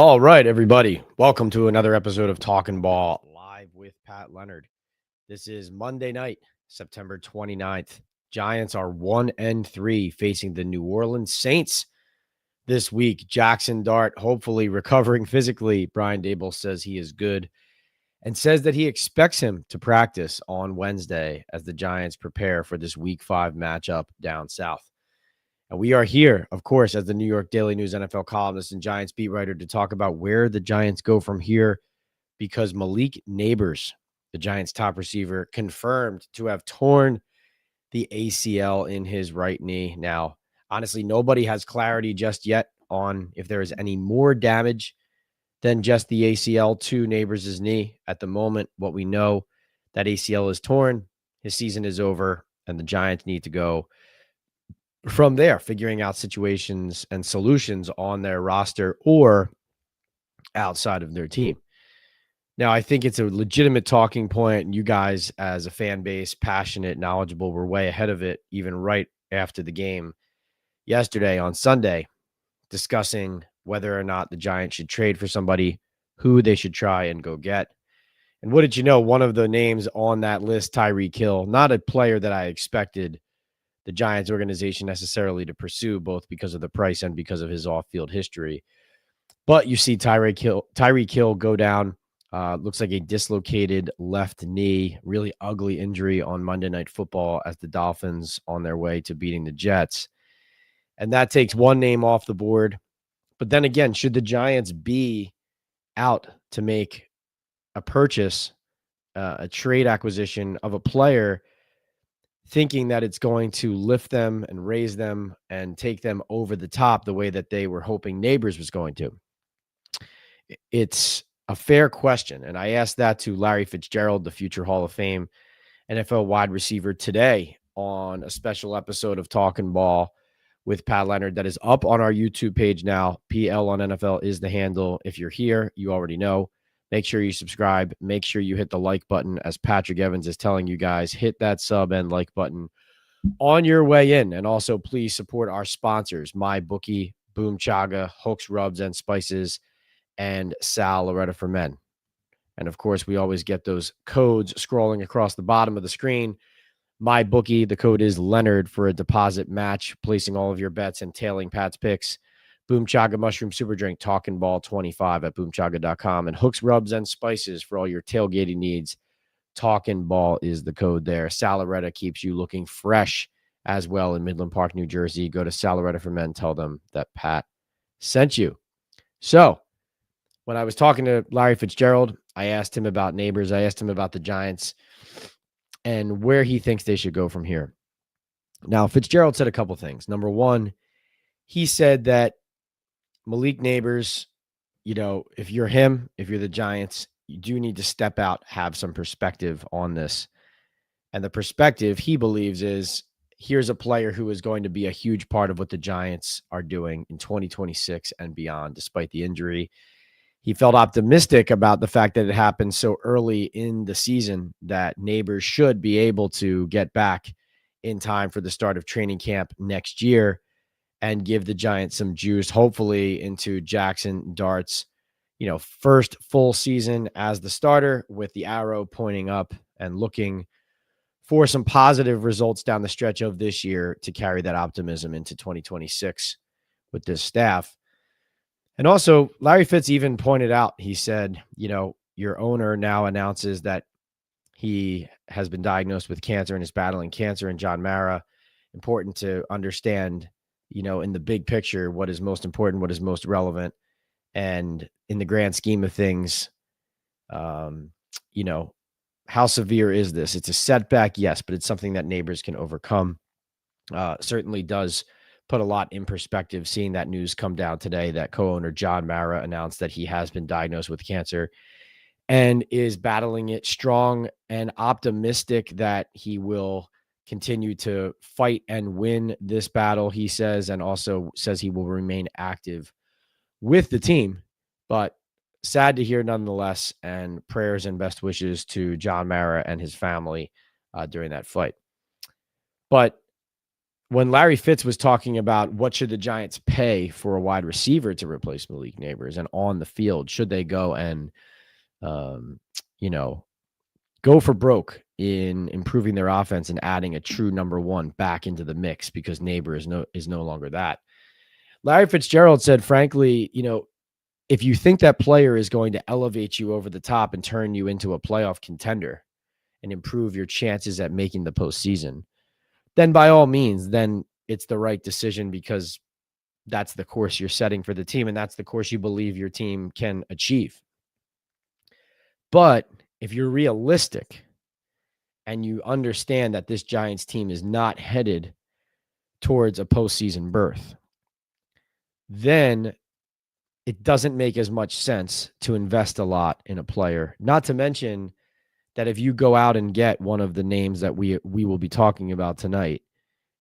All right, everybody. Welcome to another episode of Talkin Ball live with Pat Leonard. This is Monday night, September 29th. Giants are 1-3 facing the New Orleans Saints this week. Jackson Dart hopefully recovering physically. Brian Daboll says he is good and says that he expects him to practice on Wednesday as the Giants prepare for this Week 5 matchup down south. And we are here, of course, as the New York Daily News NFL columnist and Giants beat writer to talk about where the Giants go from here because Malik Nabers, the Giants' top receiver, confirmed to have torn the ACL in his right knee. Now, honestly, nobody has clarity just yet on if there is any more damage than just the ACL to Nabers' knee. At the moment, what we know, that ACL is torn, his season is over, and the Giants need to go from there, figuring out situations and solutions on their roster or outside of their team. Now, I think it's a legitimate talking point, and you guys, as a fan base, passionate, knowledgeable, were way ahead of it, even right after the game yesterday on Sunday, discussing whether or not the Giants should trade for somebody, who they should try and go get. And what did you know? One of the names on that list, Tyreek Hill, not a player that I expected the Giants organization necessarily to pursue, both because of the price and because of his off-field history. But you see Tyreek Hill go down. Looks like a dislocated left knee, really ugly injury on Monday Night Football as the Dolphins on their way to beating the Jets. And that takes one name off the board. But then again, should the Giants be out to make a purchase, a trade acquisition of a player, thinking that it's going to lift them and raise them and take them over the top the way that they were hoping Nabers was going to? It's a fair question. And I asked that to Larry Fitzgerald, the future Hall of Fame NFL wide receiver, today on a special episode of Talkin Ball with Pat Leonard that is up on our YouTube page now. PL on NFL is the handle. If you're here, you already know. Make sure you subscribe. Make sure you hit the like button. As Patrick Evans is telling you guys, hit that sub and like button on your way in. And also, please support our sponsors, MyBookie, Boom Chaga, Hooks, Rubs, and Spices, and Sal Loretta for Men. And, of course, we always get those codes scrolling across the bottom of the screen. MyBookie, the code is Leonard for a deposit match, placing all of your bets and tailing Pat's picks. Boom Chaga Mushroom Super Drink, Talkin Ball 25 at boomchaga.com. And Hooks, Rubs, and Spices for all your tailgating needs. Talkin Ball is the code there. Salaretta keeps you looking fresh as well in Midland Park, New Jersey. Go to Salaretta for Men. Tell them that Pat sent you. So when I was talking to Larry Fitzgerald, I asked him about Nabers. I asked him about the Giants and where he thinks they should go from here. Now, Fitzgerald said a couple things. Number one, he said that Malik Nabers, if you're him, if you're the Giants, you do need to step out, have some perspective on this. And the perspective he believes is, here's a player who is going to be a huge part of what the Giants are doing in 2026 and beyond, despite the injury. He felt optimistic about the fact that it happened so early in the season that Nabers should be able to get back in time for the start of training camp next year and give the Giants some juice, hopefully into Jackson Dart's, first full season as the starter, with the arrow pointing up and looking for some positive results down the stretch of this year to carry that optimism into 2026 with this staff. And also, Larry Fitz even pointed out, he said, your owner now announces that he has been diagnosed with cancer and is battling cancer, and John Mara. Important to understand, in the big picture, what is most important, what is most relevant. And in the grand scheme of things, how severe is this? It's a setback, yes, but it's something that Nabers can overcome. Certainly does put a lot in perspective, seeing that news come down today that co-owner John Mara announced that he has been diagnosed with cancer and is battling it strong, and optimistic that he will continue to fight and win this battle, he says, and also says he will remain active with the team. But sad to hear nonetheless, and prayers and best wishes to John Mara and his family during that fight. But when Larry Fitz was talking about what should the Giants pay for a wide receiver to replace Malik Nabers and on the field, should they go and, um, you know, go for broke in improving their offense and adding a true number one back into the mix because Nabers is no longer that. Larry Fitzgerald said, frankly, if you think that player is going to elevate you over the top and turn you into a playoff contender and improve your chances at making the postseason, then by all means, then it's the right decision because that's the course you're setting for the team and that's the course you believe your team can achieve. But if you're realistic and you understand that this Giants team is not headed towards a postseason berth, then it doesn't make as much sense to invest a lot in a player. Not to mention that if you go out and get one of the names that we will be talking about tonight,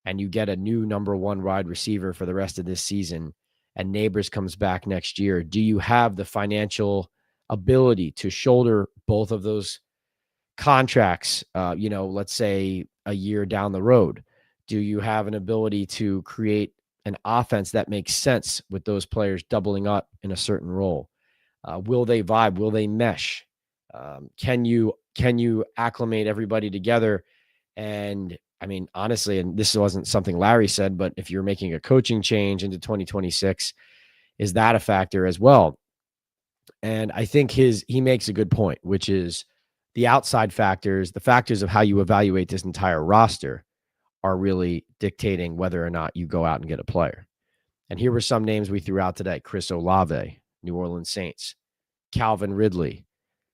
and you get a new number one wide receiver for the rest of this season, and Nabers comes back next year, do you have the financial ability to shoulder both of those contracts, let's say a year down the road? Do you have an ability to create an offense that makes sense with those players doubling up in a certain role? Will they vibe? Will they mesh? Can you acclimate everybody together? And I mean, honestly, and this wasn't something Larry said, but if you're making a coaching change into 2026, is that a factor as well? And I think he makes a good point, which is the outside factors, the factors of how you evaluate this entire roster are really dictating whether or not you go out and get a player. And here were some names we threw out today: Chris Olave, New Orleans Saints; Calvin Ridley,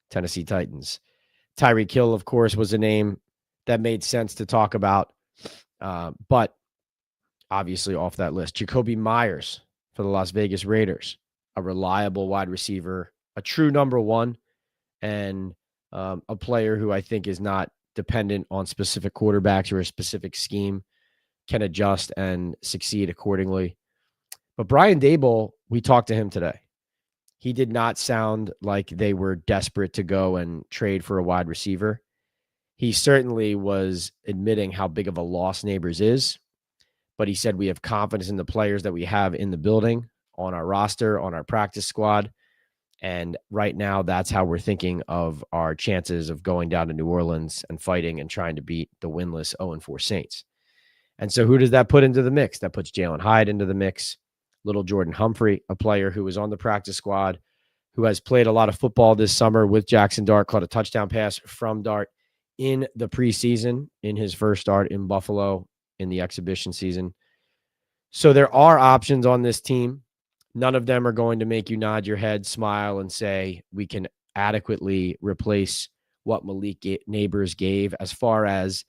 Tennessee Titans; Tyreek Hill, of course, was a name that made sense to talk about, but obviously off that list. Jacoby Myers for the Las Vegas Raiders, a reliable wide receiver, a true number one, and a player who I think is not dependent on specific quarterbacks or a specific scheme, can adjust and succeed accordingly. But Brian Daboll, we talked to him today. He did not sound like they were desperate to go and trade for a wide receiver. He certainly was admitting how big of a loss Nabers is, but he said we have confidence in the players that we have in the building, on our roster, on our practice squad. And right now, that's how we're thinking of our chances of going down to New Orleans and fighting and trying to beat the winless 0-4 Saints. And so who does that put into the mix? That puts Jalen Hyde into the mix. Little Jordan Humphrey, a player who was on the practice squad, who has played a lot of football this summer with Jackson Dart, caught a touchdown pass from Dart in the preseason, in his first start in Buffalo in the exhibition season. So there are options on this team. None of them are going to make you nod your head, smile, and say, we can adequately replace what Malik Nabers gave as far as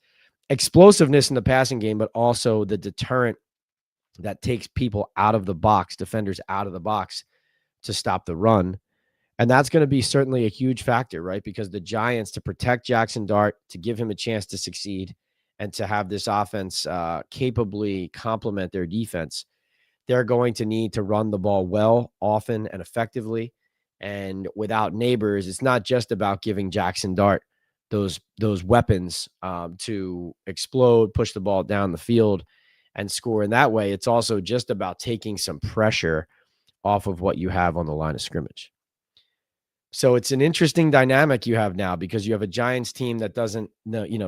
explosiveness in the passing game, but also the deterrent that takes people out of the box, defenders out of the box to stop the run. And that's going to be certainly a huge factor, right? Because the Giants, to protect Jackson Dart, to give him a chance to succeed, and to have this offense capably complement their defense, they're going to need to run the ball well, often, and effectively. And without Nabers, it's not just about giving Jackson Dart those weapons to explode, push the ball down the field, and score in that way. It's also just about taking some pressure off of what you have on the line of scrimmage. So it's an interesting dynamic you have now, because you have a Giants team that doesn't,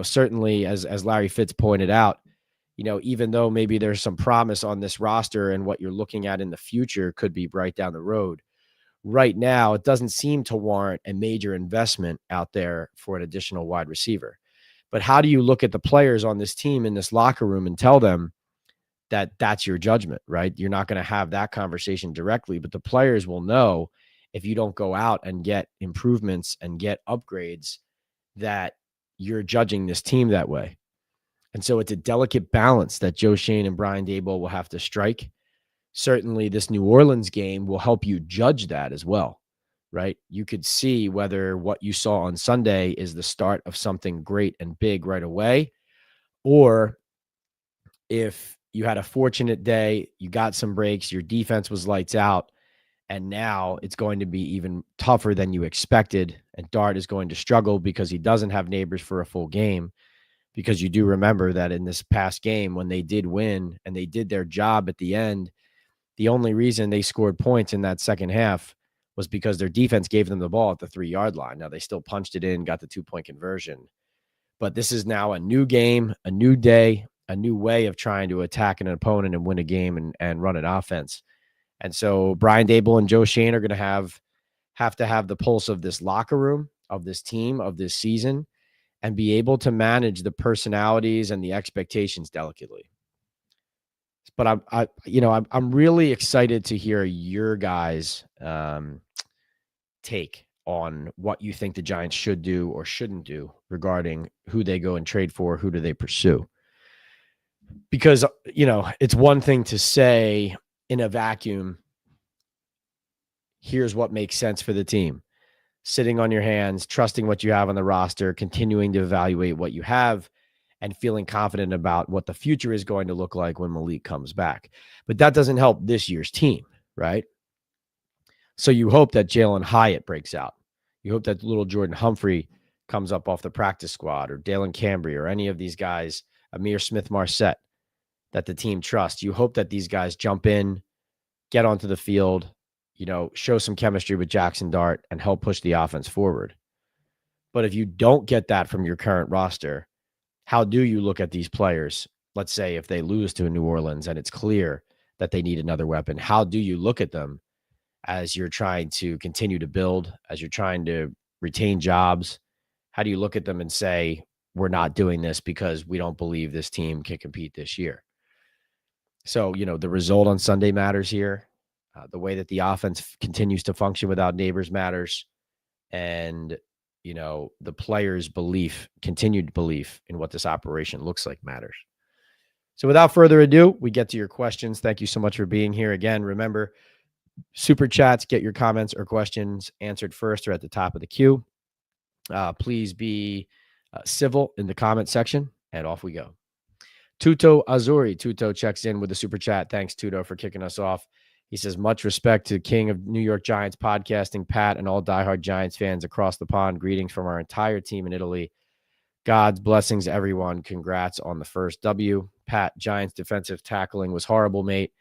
certainly as Larry Fitz pointed out, even though maybe there's some promise on this roster and what you're looking at in the future could be bright down the road, right now, it doesn't seem to warrant a major investment out there for an additional wide receiver. But how do you look at the players on this team in this locker room and tell them that that's your judgment, right? You're not going to have that conversation directly, but the players will know, if you don't go out and get improvements and get upgrades, that you're judging this team that way. And so it's a delicate balance that Joe Schoen and Brian Daboll will have to strike. Certainly this New Orleans game will help you judge that as well, right? You could see whether what you saw on Sunday is the start of something great and big right away, or if you had a fortunate day, you got some breaks, your defense was lights out, and now it's going to be even tougher than you expected, and Dart is going to struggle because he doesn't have Nabers for a full game. because you do remember that in this past game, when they did win and they did their job at the end, the only reason they scored points in that second half was because their defense gave them the ball at the 3-yard line. Now, they still punched it in, got the 2-point conversion. But this is now a new game, a new day, a new way of trying to attack an opponent and win a game and run an offense. And so Brian Dable and Joe Shane are going to have to have the pulse of this locker room, of this team, of this season, and be able to manage the personalities and the expectations delicately. But I'm really excited to hear your guys' take on what you think the Giants should do or shouldn't do regarding who they go and trade for, who do they pursue. Because, it's one thing to say in a vacuum, here's what makes sense for the team. Sitting on your hands, trusting what you have on the roster, continuing to evaluate what you have, and feeling confident about what the future is going to look like when Malik comes back. But that doesn't help this year's team, right? So you hope that Jalen Hyatt breaks out. You hope that little Jordan Humphrey comes up off the practice squad, or Dalen Cambry, or any of these guys, Amir Smith-Marset, that the team trusts. You hope that these guys jump in, get onto the field, show some chemistry with Jackson Dart and help push the offense forward. But if you don't get that from your current roster, how do you look at these players? Let's say if they lose to New Orleans and it's clear that they need another weapon, how do you look at them as you're trying to continue to build, as you're trying to retain jobs? How do you look at them and say, we're not doing this because we don't believe this team can compete this year? So, the result on Sunday matters here. The way that the offense continues to function without Nabers matters. And, the players' continued belief in what this operation looks like matters. So without further ado, we get to your questions. Thank you so much for being here. Again, remember, super chats, get your comments or questions answered first or at the top of the queue. Please be civil in the comment section, and off we go. Tuto Azuri. Tuto checks in with a super chat. Thanks, Tuto, for kicking us off. He says, much respect to King of New York Giants podcasting, Pat, and all diehard Giants fans across the pond. Greetings from our entire team in Italy. God's blessings, everyone. Congrats on the first W. Pat, Giants defensive tackling was horrible, mate.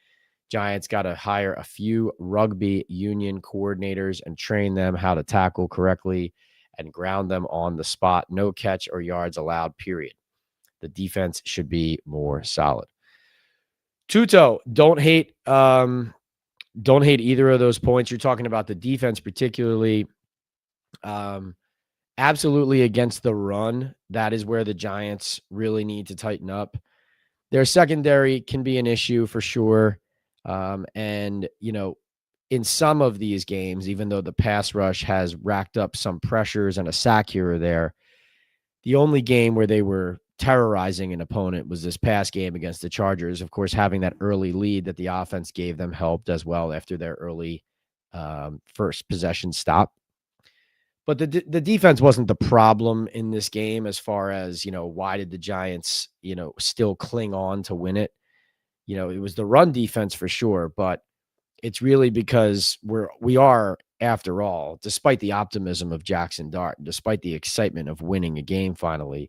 Giants got to hire a few rugby union coordinators and train them how to tackle correctly and ground them on the spot. No catch or yards allowed, period. The defense should be more solid. Tuto, don't hate either of those points. You're talking about the defense particularly. Absolutely against the run. That is where the Giants really need to tighten up. Their secondary can be an issue for sure. And, in some of these games, even though the pass rush has racked up some pressures and a sack here or there, the only game where they were terrorizing an opponent was this past game against the Chargers. Of course, having that early lead that the offense gave them helped as well after their early first possession stop. But the defense wasn't the problem in this game as far as, why did the Giants, still cling on to win it? It was the run defense for sure, but it's really because we are, after all, despite the optimism of Jackson Dart, despite the excitement of winning a game finally,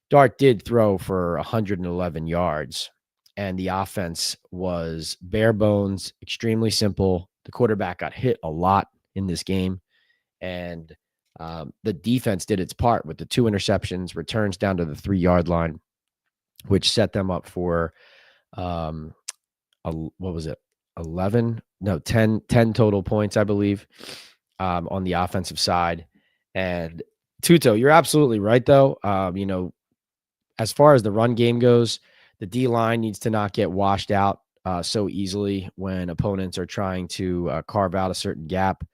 Dart did throw for 111 yards, and the offense was bare bones, extremely simple. The quarterback got hit a lot in this game, and the defense did its part with the 2 interceptions, returns down to the 3-yard line, which set them up for, what was it? 10 total points, I believe, on the offensive side. And Tuto, you're absolutely right, though. As far as the run game goes, the D-line needs to not get washed out so easily when opponents are trying to carve out a certain gap.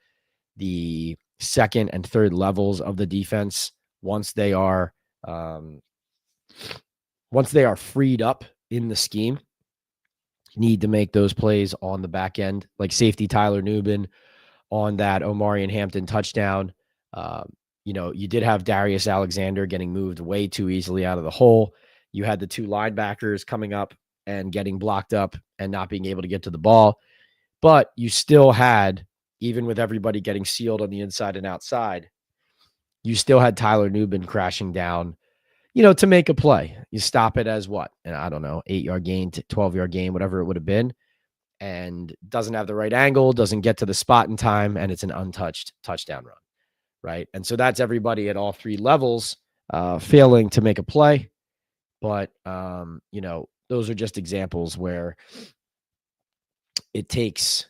The second and third levels of the defense, once they are freed up in the scheme, need to make those plays on the back end, like safety Tyler Nubin on that Omarion Hampton touchdown. You did have Darius Alexander getting moved way too easily out of the hole. You had the 2 linebackers coming up and getting blocked up and not being able to get to the ball. But you still had, even with everybody getting sealed on the inside and outside, you still had Tyler Nubin crashing down. to make a play. You stop it as what? And I don't know, 8-yard gain to 12-yard gain, whatever it would have been, and doesn't have the right angle, doesn't get to the spot in time, and it's an untouched touchdown run, right? And so that's everybody at all three levels failing to make a play. But, those are just examples where it takes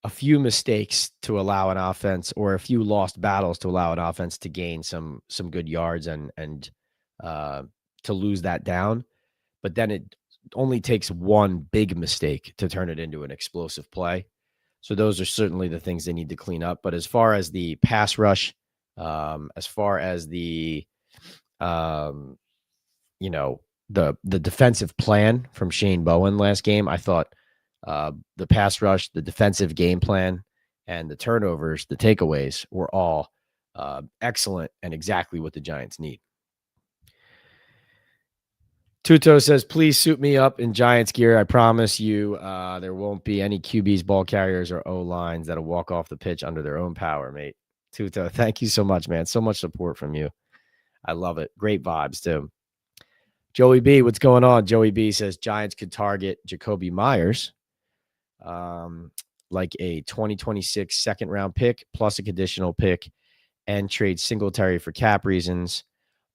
a few mistakes to allow an offense, or a few lost battles to allow an offense to gain some good yards and to lose that down. But then it only takes one big mistake to turn it into an explosive play. So those are certainly the things they need to clean up. But as far as the pass rush, as far as the the defensive plan from Shane Bowen last game, I thought the pass rush, the defensive game plan, and the turnovers, the takeaways were all excellent and exactly what the Giants need. Tuto says, please suit me up in Giants gear. I promise you there won't be any QBs, ball carriers, or O-lines that'll walk off the pitch under their own power, mate. Tuto, thank you so much, man. So much support from you. I love it. Great vibes, too. Joey B, what's going on? Joey B says Giants could target Jacoby Myers like a 2026 second-round pick plus a conditional pick and trade Singletary for cap reasons,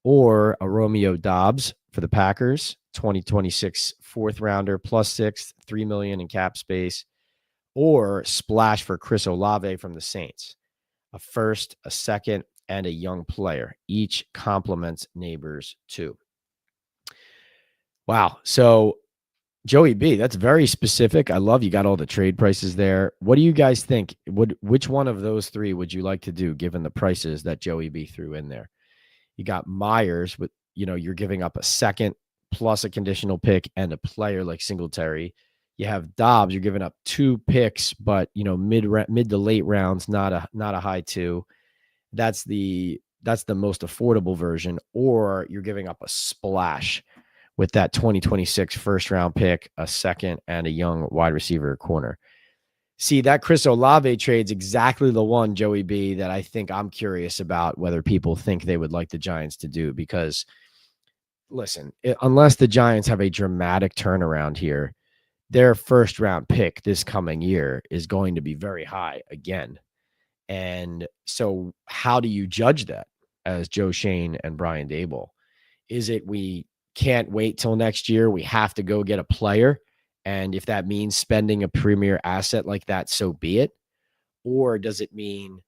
or a Romeo Doubs for the Packers, 2026 fourth-rounder plus sixth, $3 million in cap space, or splash for Chris Olave from the Saints, a first, a second, and a young player. Each complements Nabers too. Wow. So Joey B, that's very specific. I love you got all the trade prices there. What do you guys think? Which one of those three would you like to do given the prices that Joey B threw in there? You got Myers with, you're giving up a second plus a conditional pick and a player like Singletary. You have Dobbs, you're giving up 2 picks, but mid to late rounds, not a high 2. That's the most affordable version. Or you're giving up a splash with that 2026 first round pick, a second, and a young wide receiver corner. See, that Chris Olave trade's exactly the one, Joey B, that I think I'm curious about whether people think they would like the Giants to do. Because, listen, unless the Giants have a dramatic turnaround here, their first round pick this coming year is going to be very high again. And so how do you judge that as Joe Shane and Brian Daboll? Is it we can't wait till next year, we have to go get a player, and if that means spending a premier asset like that, so be it? Or does it mean,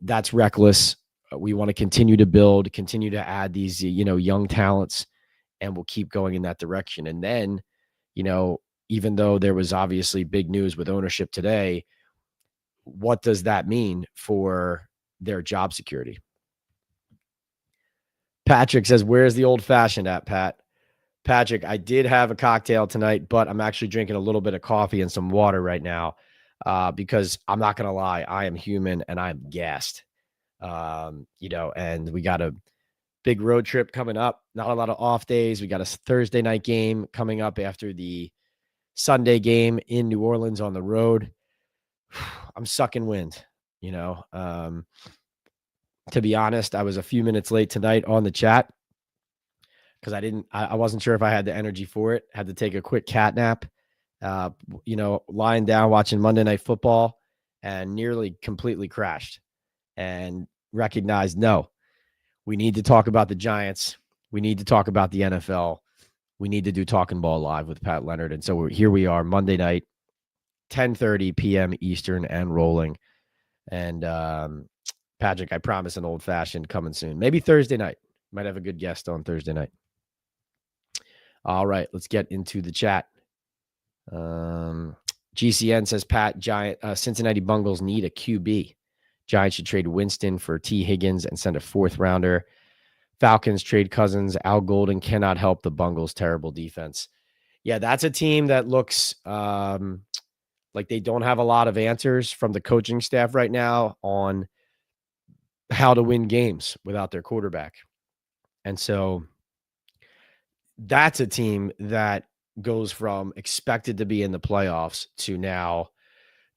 that's reckless? We want to continue to build, continue to add these, young talents, and we'll keep going in that direction. And then, even though there was obviously big news with ownership today, what does that mean for their job security? Patrick says, where's the old fashioned at, Pat? Patrick, I did have a cocktail tonight, but I'm actually drinking a little bit of coffee and some water right now because I'm not going to lie. I am human and I'm gassed, and we got a big road trip coming up. Not a lot of off days. We got a Thursday night game coming up after the Sunday game in New Orleans on the road. I'm sucking wind, to be honest. I was a few minutes late tonight on the chat because I wasn't sure if I had the energy for it. Had to take a quick cat nap, lying down watching Monday Night Football, and nearly completely crashed and recognized, no, we need to talk about the Giants. We need to talk about the NFL. We need to do Talkin Ball live with Pat Leonard. And so here we are, Monday night, 10:30 p.m. Eastern, and rolling. And Patrick, I promise an old fashioned coming soon. Maybe Thursday night. Might have a good guest on Thursday night. All right, let's get into the chat. GCN says, Pat, Cincinnati Bengals need a QB. Giants should trade Winston for T. Higgins and send a 4th rounder. Falcons trade Cousins. Al Golden cannot help the Bengals' terrible defense. Yeah, that's a team that looks like they don't have a lot of answers from the coaching staff right now on how to win games without their quarterback. And so that's a team that goes from expected to be in the playoffs to now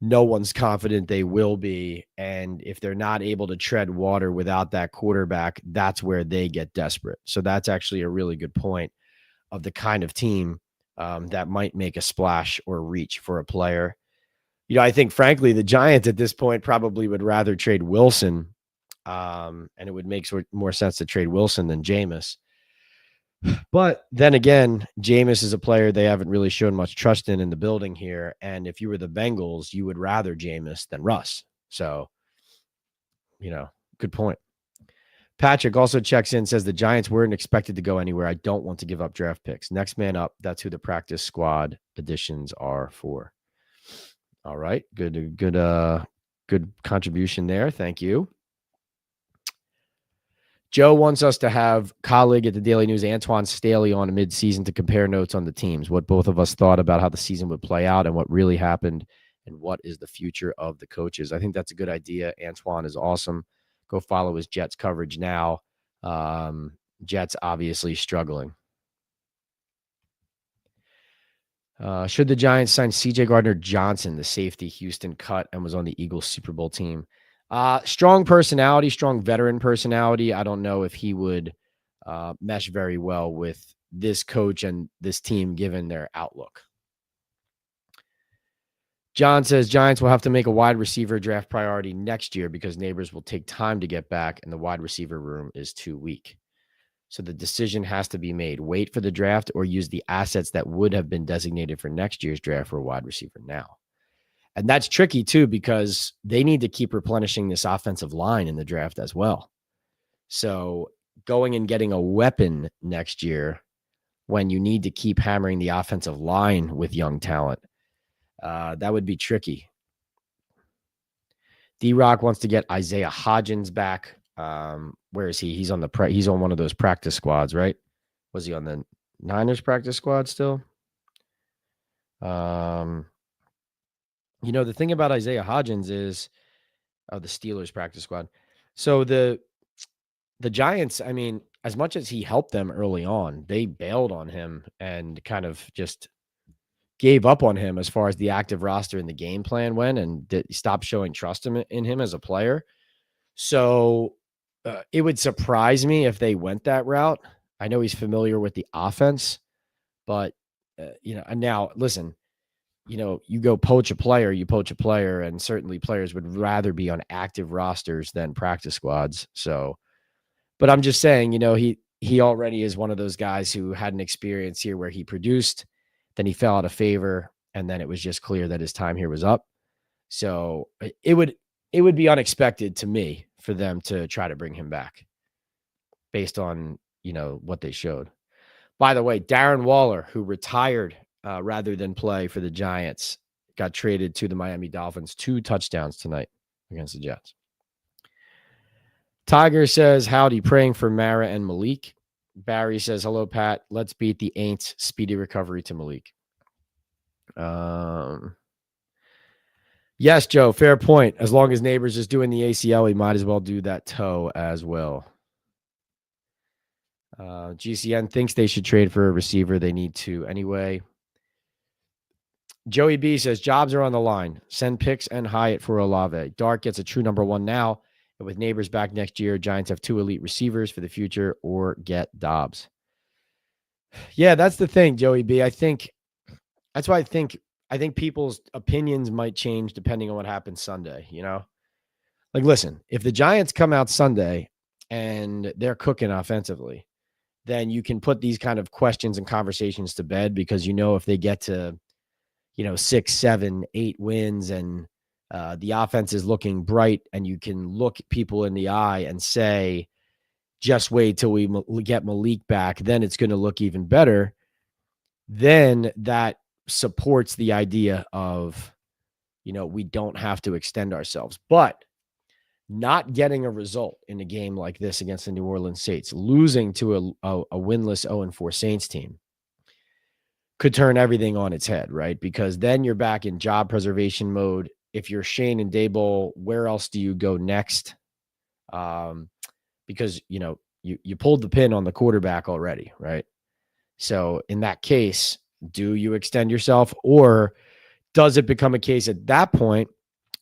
no one's confident they will be. And if they're not able to tread water without that quarterback, that's where they get desperate. So that's actually a really good point of the kind of team that might make a splash or reach for a player. I think, frankly, the Giants at this point probably would rather trade Wilson, and it would make more sense to trade Wilson than Jameis. But then again, Jameis is a player they haven't really shown much trust in the building here. And if you were the Bengals, you would rather Jameis than Russ. So, good point. Patrick also checks in, says the Giants weren't expected to go anywhere. I don't want to give up draft picks. Next man up. That's who the practice squad additions are for. All right. Good contribution there. Thank you. Joe wants us to have colleague at the Daily News, Antoine Staley, on mid-season to compare notes on the teams, what both of us thought about how the season would play out and what really happened and what is the future of the coaches. I think that's a good idea. Antoine is awesome. Go follow his Jets coverage now. Jets obviously struggling. Should the Giants sign C.J. Gardner-Johnson, the safety Houston cut and was on the Eagles Super Bowl team? Strong personality, strong veteran personality. I don't know if he would mesh very well with this coach and this team given their outlook. John says Giants will have to make a wide receiver draft priority next year because Nabers will take time to get back and the wide receiver room is too weak. So the decision has to be made. Wait for the draft or use the assets that would have been designated for next year's draft for a wide receiver now. And that's tricky too, because they need to keep replenishing this offensive line in the draft as well. So going and getting a weapon next year when you need to keep hammering the offensive line with young talent, that would be tricky. D-Rock wants to get Isaiah Hodgins back. Where is he? He's on he's on one of those practice squads, right? Was he on the Niners practice squad still? The thing about Isaiah Hodgins is the Steelers practice squad. So the Giants, I mean, as much as he helped them early on, they bailed on him and kind of just gave up on him as far as the active roster and the game plan went and stopped showing trust in him as a player. So it would surprise me if they went that route. I know he's familiar with the offense, but, and now listen, you go poach a player, and certainly players would rather be on active rosters than practice squads. So, but I'm just saying, he already is one of those guys who had an experience here where he produced, then he fell out of favor, and then it was just clear that his time here was up. So it would be unexpected to me for them to try to bring him back based on, what they showed. By the way, Darren Waller, who retired rather than play for the Giants, got traded to the Miami Dolphins. 2 touchdowns tonight against the Jets. Tiger says, howdy, praying for Mara and Malik. Barry says, hello, Pat. Let's beat the Aints. Speedy recovery to Malik. Yes, Joe, fair point. As long as Nabers is doing the ACL, he might as well do that toe as well. GCN thinks they should trade for a receiver. They need to anyway. Joey B says, jobs are on the line. Send picks and Hyatt for Olave. Dark gets a true number 1 now. And with Nabers back next year, Giants have 2 elite receivers for the future or get Dobbs. Yeah, that's the thing, Joey B. That's why I think people's opinions might change depending on what happens Sunday, Like, listen, if the Giants come out Sunday and they're cooking offensively, then you can put these kind of questions and conversations to bed because, if they get to, 6, 7, 8 wins and the offense is looking bright and you can look people in the eye and say, just wait till we get Malik back, then it's going to look even better. Then that supports the idea of, we don't have to extend ourselves. But not getting a result in a game like this against the New Orleans Saints, losing to a winless 0-4 Saints team could turn everything on its head, right? Because then you're back in job preservation mode. If you're Shane and Daboll, where else do you go next? Because, you pulled the pin on the quarterback already, right? So in that case, do you extend yourself or Does it become a case at that point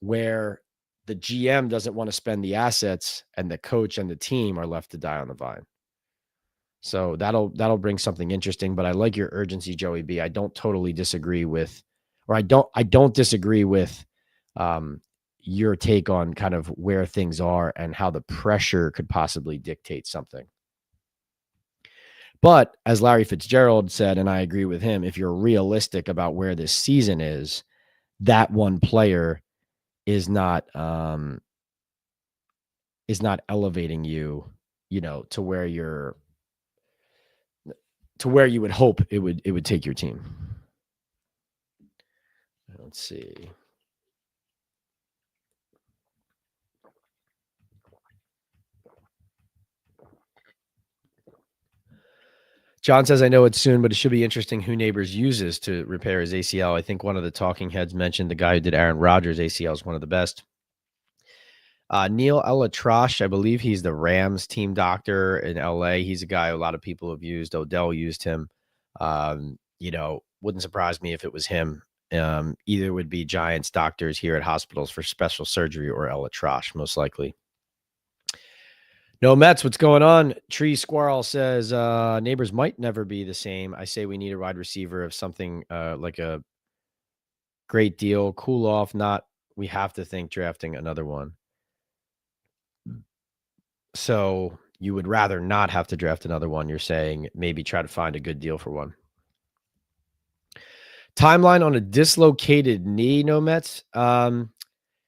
where the GM doesn't want to spend the assets and the coach and the team are left to die on the vine? So that'll bring something interesting, but I like your urgency, Joey B. I don't totally disagree with, or I don't disagree with your take on kind of where things are and how the pressure could possibly dictate something. But as Larry Fitzgerald said, and I agree with him, if you're realistic about where this season is, that one player is not elevating you, to where you would hope it would take your team. Let's see. John says, I know it's soon, but it should be interesting who Nabers uses to repair his ACL. I think one of the talking heads mentioned the guy who did Aaron Rodgers' ACL is one of the best. Neil Elatrash, I believe he's the Rams team doctor in LA. He's a guy a lot of people have used. Odell used him. Wouldn't surprise me if it was him. Either would be Giants doctors here at hospitals for special surgery or Elatrash, most likely. No Mets, what's going on? Tree Squirrel says, Nabers might never be the same. I say we need a wide receiver of something like a great deal. Cool off, not we have to think drafting another one. So you would rather not have to draft another one. You're saying maybe try to find a good deal for one. Timeline on a dislocated knee, no Mets. An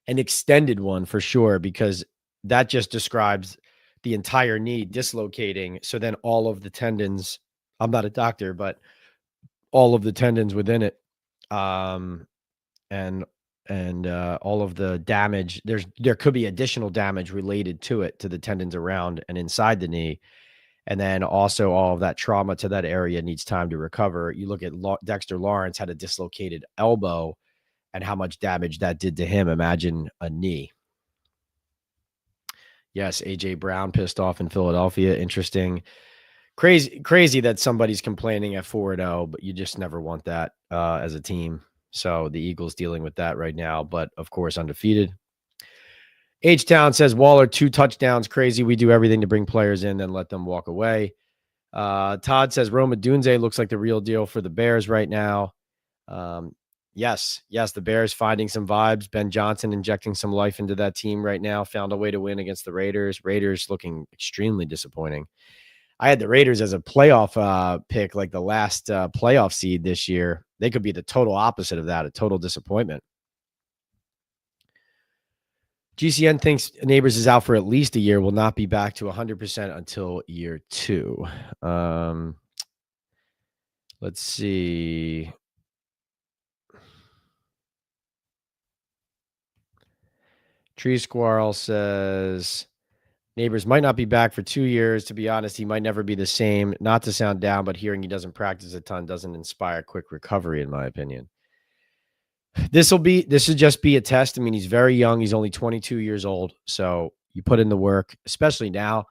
extended one for sure, because that just describes the entire knee dislocating. So then all of the tendons, I'm not a doctor, but all of the tendons within it, and all of the damage, there could be additional damage related to it, to the tendons around and inside the knee. And then also all of that trauma to that area needs time to recover. You look at Dexter Lawrence had a dislocated elbow and how much damage that did to him. Imagine a knee. Yes, A.J. Brown pissed off in Philadelphia. Interesting. Crazy that somebody's complaining at 4-0, but you just never want that as a team. So the Eagles dealing with that right now, but of course undefeated. H-Town says, Waller, 2 touchdowns. Crazy. We do everything to bring players in, then let them walk away. Todd says, Roma Dunze looks like the real deal for the Bears right now. Yes, the Bears finding some vibes. Ben Johnson injecting some life into that team right now. Found a way to win against the Raiders. Raiders looking extremely disappointing. I had the Raiders as a playoff pick, like the last playoff seed this year. They could be the total opposite of that, a total disappointment. GCN thinks Nabers is out for at least a year, will not be back to 100% until year 2. Let's see. Tree Squirrel says, Nabers might not be back for 2 years. To be honest, he might never be the same. Not to sound down, but hearing he doesn't practice a ton doesn't inspire quick recovery, in my opinion. This will just be a test. I mean, he's very young. He's only 22 years old. So you put in the work, especially now.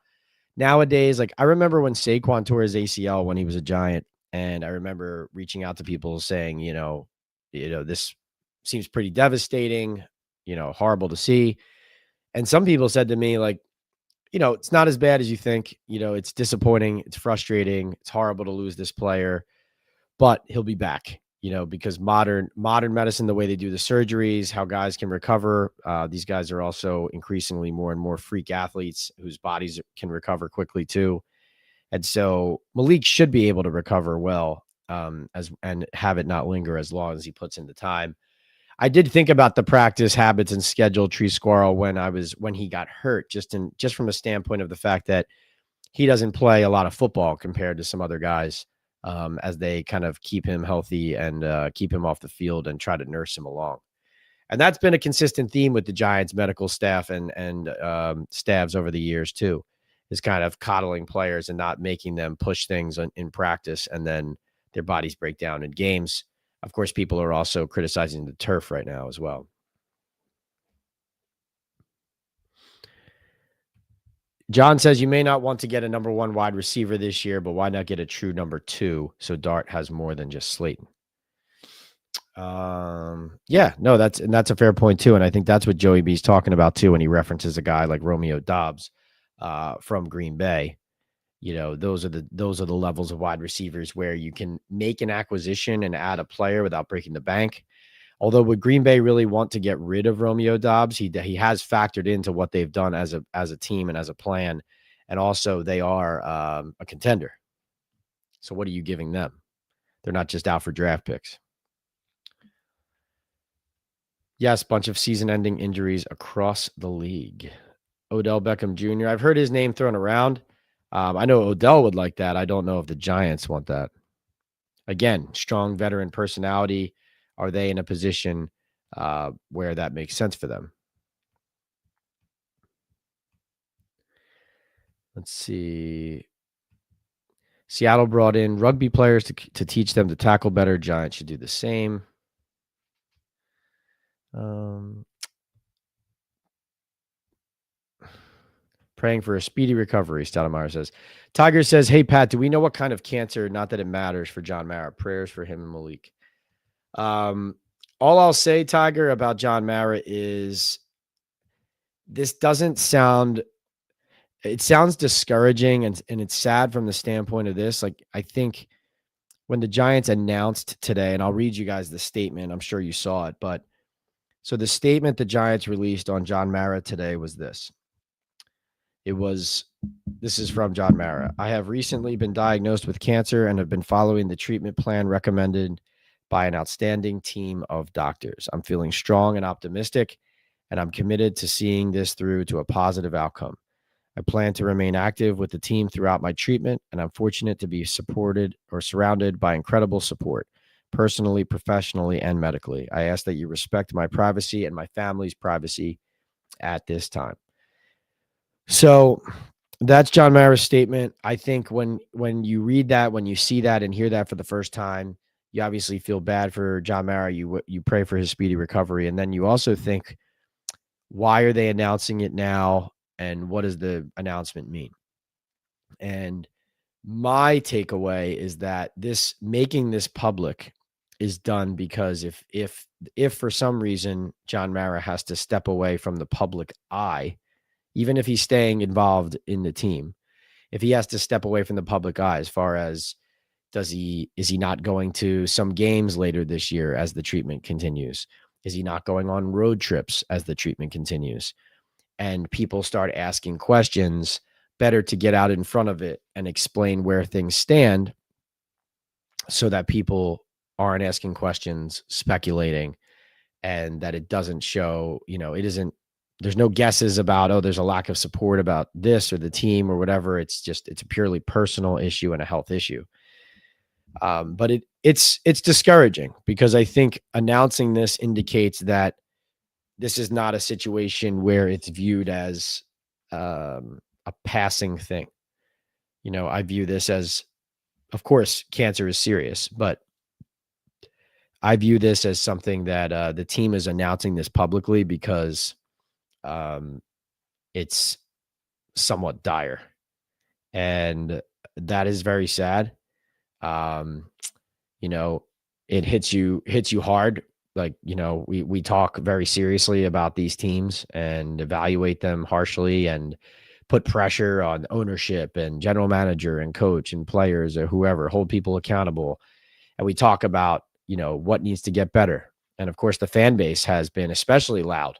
Nowadays, like I remember when Saquon tore his ACL when he was a Giant, and I remember reaching out to people saying, this seems pretty devastating, horrible to see. And some people said to me, like, it's not as bad as you think. It's disappointing. It's frustrating. It's horrible to lose this player, but he'll be back, because modern medicine, the way they do the surgeries, how guys can recover. These guys are also increasingly more and more freak athletes whose bodies can recover quickly too. And so Malik should be able to recover well, and have it not linger as long as he puts in the time. I did think about the practice habits and schedule, Tree Squirrel, when he got hurt, just from a standpoint of the fact that he doesn't play a lot of football compared to some other guys, as they kind of keep him healthy and keep him off the field and try to nurse him along. And that's been a consistent theme with the Giants medical staff and staffs over the years too, is kind of coddling players and not making them push things in practice, and then their bodies break down in games. Of course, people are also criticizing the turf right now as well. John says, you may not want to get a number 1 wide receiver this year, but why not get a true number 2 so Dart has more than just Slayton? Yeah, no, that's a fair point too. And I think that's what Joey B's talking about too when he references a guy like Romeo Dobbs from Green Bay. Those are the levels of wide receivers where you can make an acquisition and add a player without breaking the bank. Although would Green Bay really want to get rid of Romeo Dobbs? He has factored into what they've done as a team and as a plan, and also they are a contender. So what are you giving them? They're not just out for draft picks. Yes, bunch of season-ending injuries across the league. Odell Beckham Jr. I've heard his name thrown around. I know Odell would like that. I don't know if the Giants want that. Again, strong veteran personality. Are they in a position where that makes sense for them? Let's see. Seattle brought in rugby players to teach them to tackle better. Giants should do the same. Praying for a speedy recovery, Stoudemire says. Tiger says, hey, Pat, do we know what kind of cancer, not that it matters, for John Mara? Prayers for him and Malik. All I'll say, Tiger, about John Mara is this doesn't sound – it sounds discouraging, and it's sad from the standpoint of this. Like, I think when the Giants announced today, and I'll read you guys the statement. I'm sure you saw it. But so the statement the Giants released on John Mara today was this. This is from John Mara. I have recently been diagnosed with cancer and have been following the treatment plan recommended by an outstanding team of doctors. I'm feeling strong and optimistic, and I'm committed to seeing this through to a positive outcome. I plan to remain active with the team throughout my treatment, and I'm fortunate to be supported or surrounded by incredible support, personally, professionally, and medically. I ask that you respect my privacy and my family's privacy at this time. So that's John Mara's statement. I think when you read that, when you see that and hear that for the first time, you obviously feel bad for John Mara. You pray for his speedy recovery. And then you also think, why are they announcing it now? And what does the announcement mean? And my takeaway is that making this public is done because if for some reason John Mara has to step away from the public eye, even if he's staying involved in the team, if he has to step away from the public eye, as far as is he not going to some games later this year as the treatment continues? Is he not going on road trips as the treatment continues? And people start asking questions, better to get out in front of it and explain where things stand so that people aren't asking questions, speculating, and that it doesn't show, there's no guesses about, there's a lack of support about this or the team or whatever. It's a purely personal issue and a health issue. But it's discouraging because I think announcing this indicates that this is not a situation where it's viewed as a passing thing. I view this as, of course, cancer is serious, but I view this as something that the team is announcing this publicly because it's somewhat dire, and that is very sad. It hits you hard. Like, we talk very seriously about these teams and evaluate them harshly and put pressure on ownership and general manager and coach and players or whoever, hold people accountable. And we talk about, what needs to get better. And of course, the fan base has been especially loud,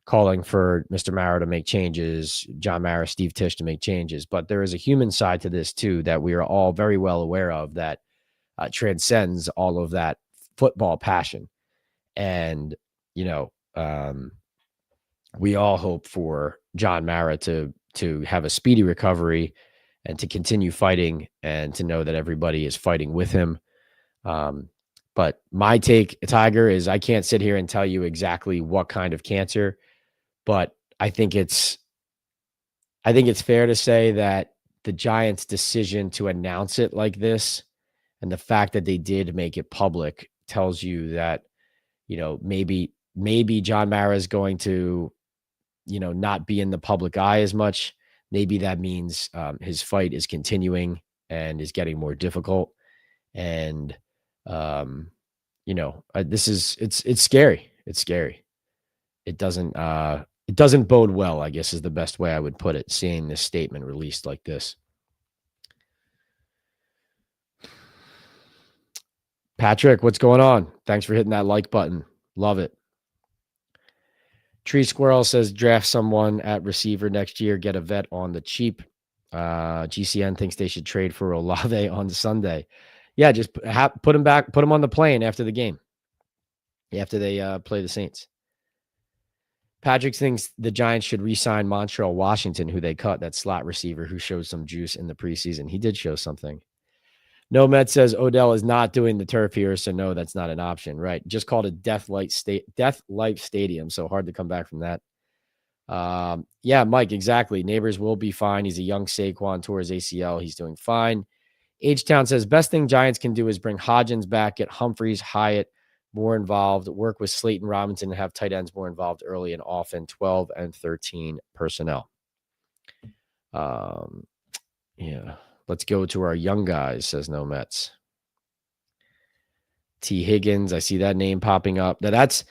calling for Mr. Mara to make changes, John Mara, Steve Tisch to make changes. But there is a human side to this too, that we are all very well aware of, that transcends all of that football passion. And, we all hope for John Mara to have a speedy recovery and to continue fighting and to know that everybody is fighting with him. But my take, Tiger, is I can't sit here and tell you exactly what kind of cancer, but I think it's fair to say that the Giants' decision to announce it like this and the fact that they did make it public tells you that, maybe John Mara is going to, not be in the public eye as much. Maybe that means his fight is continuing and is getting more difficult. And, it's scary. It's scary. It doesn't bode well, I guess is the best way I would put it, seeing this statement released like this. Patrick, what's going on? Thanks for hitting that like button. Love it. Tree Squirrel says draft someone at receiver next year, get a vet on the cheap. GCN thinks they should trade for Olave on Sunday. Yeah, just put him back, put him on the plane after the game, after they play the Saints. Patrick thinks the Giants should re-sign Montreal Washington, who they cut, that slot receiver who showed some juice in the preseason. He did show something. No Met says Odell is not doing the turf here, so no, that's not an option. Right? Just called a Death Life Stadium, so hard to come back from that. Yeah, Mike, exactly. Nabers will be fine. He's a young Saquon, tore his ACL. He's doing fine. H-Town says best thing Giants can do is bring Hodgins back, get Humphreys, Hyatt more involved, work with Slayton Robinson, and have tight ends more involved early and often, 12 and 13 personnel. Yeah. Let's go to our young guys, says No Mets. T. Higgins, I see that name popping up. Now that's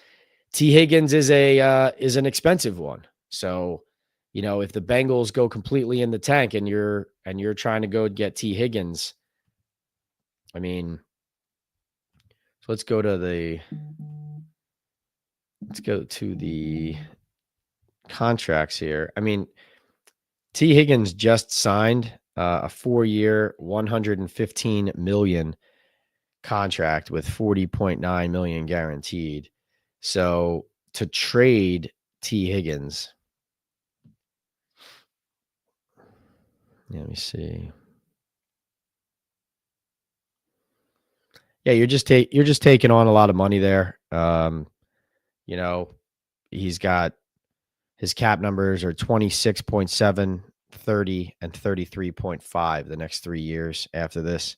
T. Higgins is an expensive one. So, if the Bengals go completely in the tank and you're trying to go get T. Higgins, I mean, so let's go to the contracts here. I mean, T. Higgins just signed a 4-year, $115 million contract with $40.9 million guaranteed. So to trade T. Higgins, let me see. Yeah, you're just taking on a lot of money there. He's got his cap numbers are 26.7, 30, and 33.5 the next 3 years after this.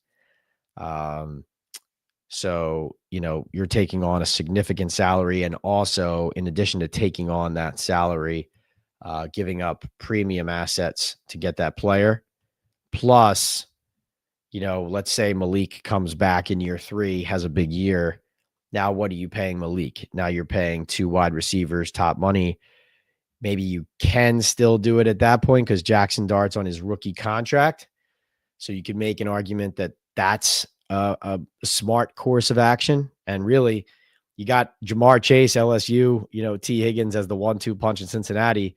So, you're taking on a significant salary, and also in addition to taking on that salary, giving up premium assets to get that player. Plus, let's say Malik comes back in year 3, has a big year. Now, what are you paying Malik? Now you're paying 2 wide receivers, top money. Maybe you can still do it at that point because Jackson Dart's on his rookie contract. So you could make an argument that that's a smart course of action. And really, you got Jamar Chase, LSU, T. Higgins as the 1-2 punch in Cincinnati.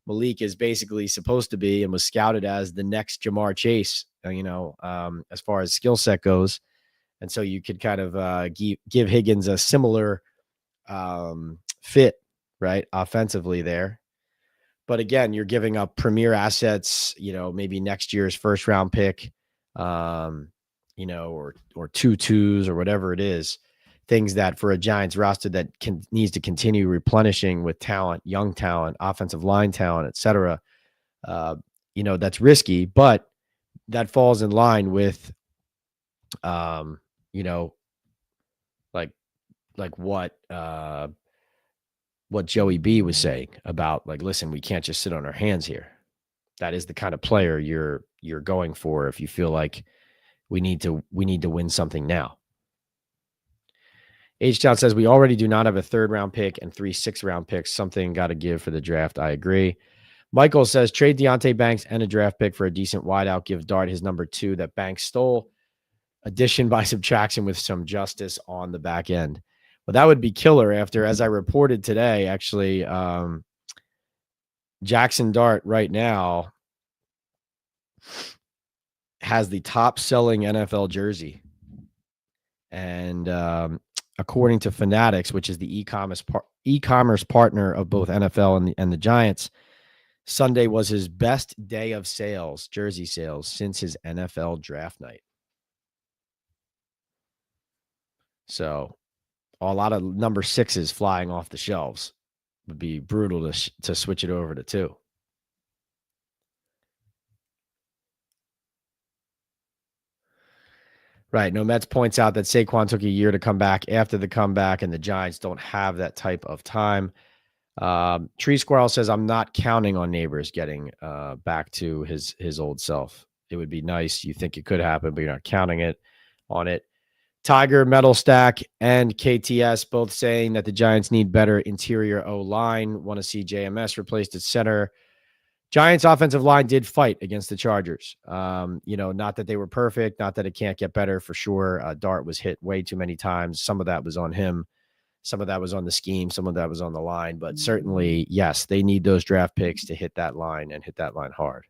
Malik is basically supposed to be and was scouted as the next Jamar Chase, as far as skill set goes. And so you could kind of give Higgins a similar fit, right, offensively there. But again, you're giving up premier assets, maybe next year's first round pick, or 2 twos or whatever it is. Things that for a Giants roster that needs to continue replenishing with talent, young talent, offensive line talent, et cetera. That's risky, but that falls in line with, like what Joey B was saying about, like, listen, we can't just sit on our hands here. That is the kind of player you're going for if you feel like we need to win something now. H-Town says we already do not have a 3rd round pick and 3 6th-round picks. Something got to give for the draft. I agree. Michael says trade Deonte Banks and a draft pick for a decent wideout. Give Dart his number 2 that Banks stole. Addition by subtraction with some justice on the back end. Well, that would be killer after, as I reported today, actually, Jackson Dart right now has the top selling NFL jersey. And according to Fanatics, which is the e-commerce partner of both NFL and the Giants, Sunday was his best day of sales, jersey sales, since his NFL draft night. So a lot of number 6s flying off the shelves. Would be brutal to switch it over to 2. Right. No Mets points out that Saquon took a year to come back after the comeback, and the Giants don't have that type of time. Tree Squirrel says, I'm not counting on Nabers getting back to his old self. It would be nice. You think it could happen, but you're not counting on it. Tiger, Metal Stack, and KTS both saying that the Giants need better interior O-line. Want to see JMS replaced at center. Giants offensive line did fight against the Chargers. Not that they were perfect, not that it can't get better for sure. Dart was hit way too many times. Some of that was on him. Some of that was on the scheme. Some of that was on the line. But certainly, yes, they need those draft picks to hit that line and hit that line hard.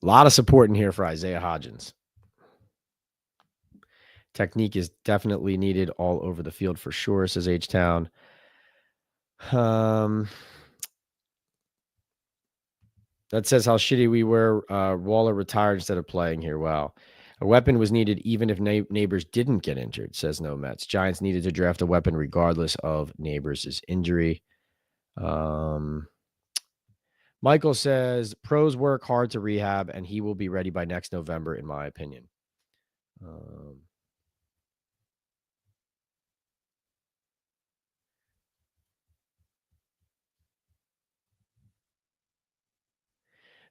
A lot of support in here for Isaiah Hodgins. Technique is definitely needed all over the field for sure, says H-Town. That says how shitty we were. Waller retired instead of playing here. Wow. A weapon was needed even if Nabers didn't get injured, says No Mets. Giants needed to draft a weapon regardless of Nabers' injury. Michael says, pros work hard to rehab, and he will be ready by next November, in my opinion.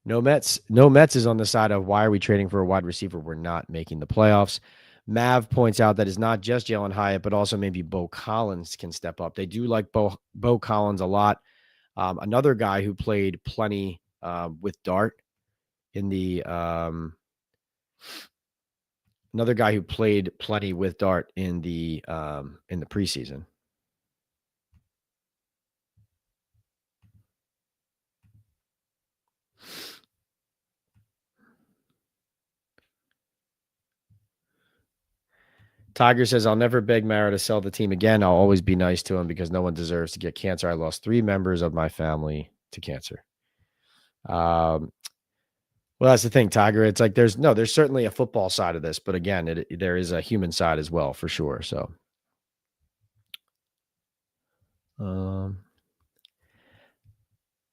No Mets is on the side of why are we trading for a wide receiver? We're not making the playoffs. Mav points out that it's not just Jalen Hyatt, but also maybe Bo Collins can step up. They do like Bo Collins a lot. Another guy who played plenty with Dart in the preseason. Tiger says, I'll never beg Mara to sell the team again. I'll always be nice to him because no one deserves to get cancer. I lost 3 members of my family to cancer. Well, that's the thing, Tiger. It's like there's certainly a football side of this, but again, there is a human side as well, for sure. So,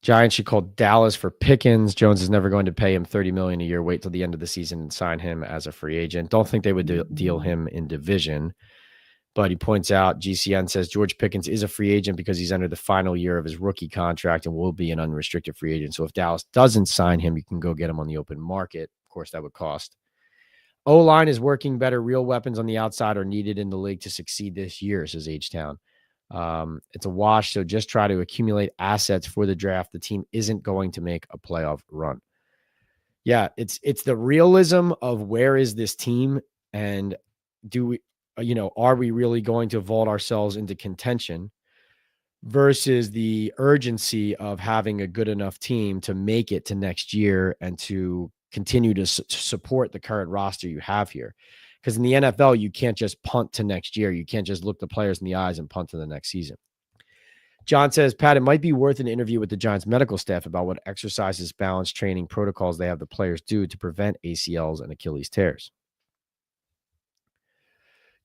Giants should call Dallas for Pickens. Jones is never going to pay him $30 million a year. Wait till the end of the season and sign him as a free agent. Don't think they would deal him in division. But he points out, GCN says George Pickens is a free agent because he's under the final year of his rookie contract and will be an unrestricted free agent. So if Dallas doesn't sign him, you can go get him on the open market. Of course, that would cost. O-line is working better. Real weapons on the outside are needed in the league to succeed this year, says H-Town. It's a wash, so just try to accumulate assets for the draft. The team isn't going to make a playoff run. Yeah, it's the realism of where is this team and do we, are we really going to vault ourselves into contention versus the urgency of having a good enough team to make it to next year and to continue to support the current roster you have here. Because in the NFL, you can't just punt to next year. You can't just look the players in the eyes and punt to the next season. John says, Pat, it might be worth an interview with the Giants medical staff about what exercises, balance, training protocols they have the players do to prevent ACLs and Achilles tears.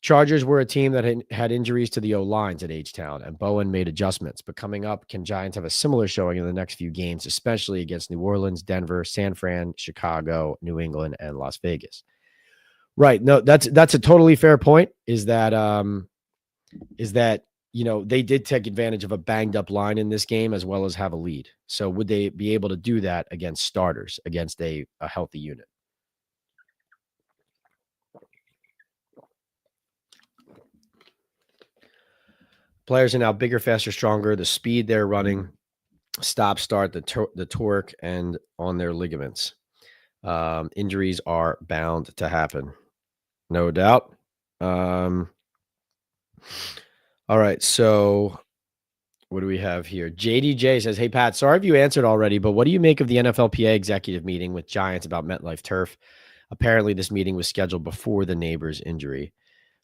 Chargers were a team that had injuries to the O-lines at H-Town, and Bowen made adjustments. But coming up, can Giants have a similar showing in the next few games, especially against New Orleans, Denver, San Fran, Chicago, New England, and Las Vegas? Right. No, that's a totally fair point. Is that they did take advantage of a banged up line in this game as well as have a lead. So would they be able to do that against starters, against a healthy unit? Players are now bigger, faster, stronger. The speed they're running, stop, start, the torque, and on their ligaments. Injuries are bound to happen. No doubt. All right. So what do we have here? JDJ says, hey, Pat, sorry if you answered already, but what do you make of the NFLPA executive meeting with Giants about MetLife Turf? Apparently, this meeting was scheduled before the Nabers injury.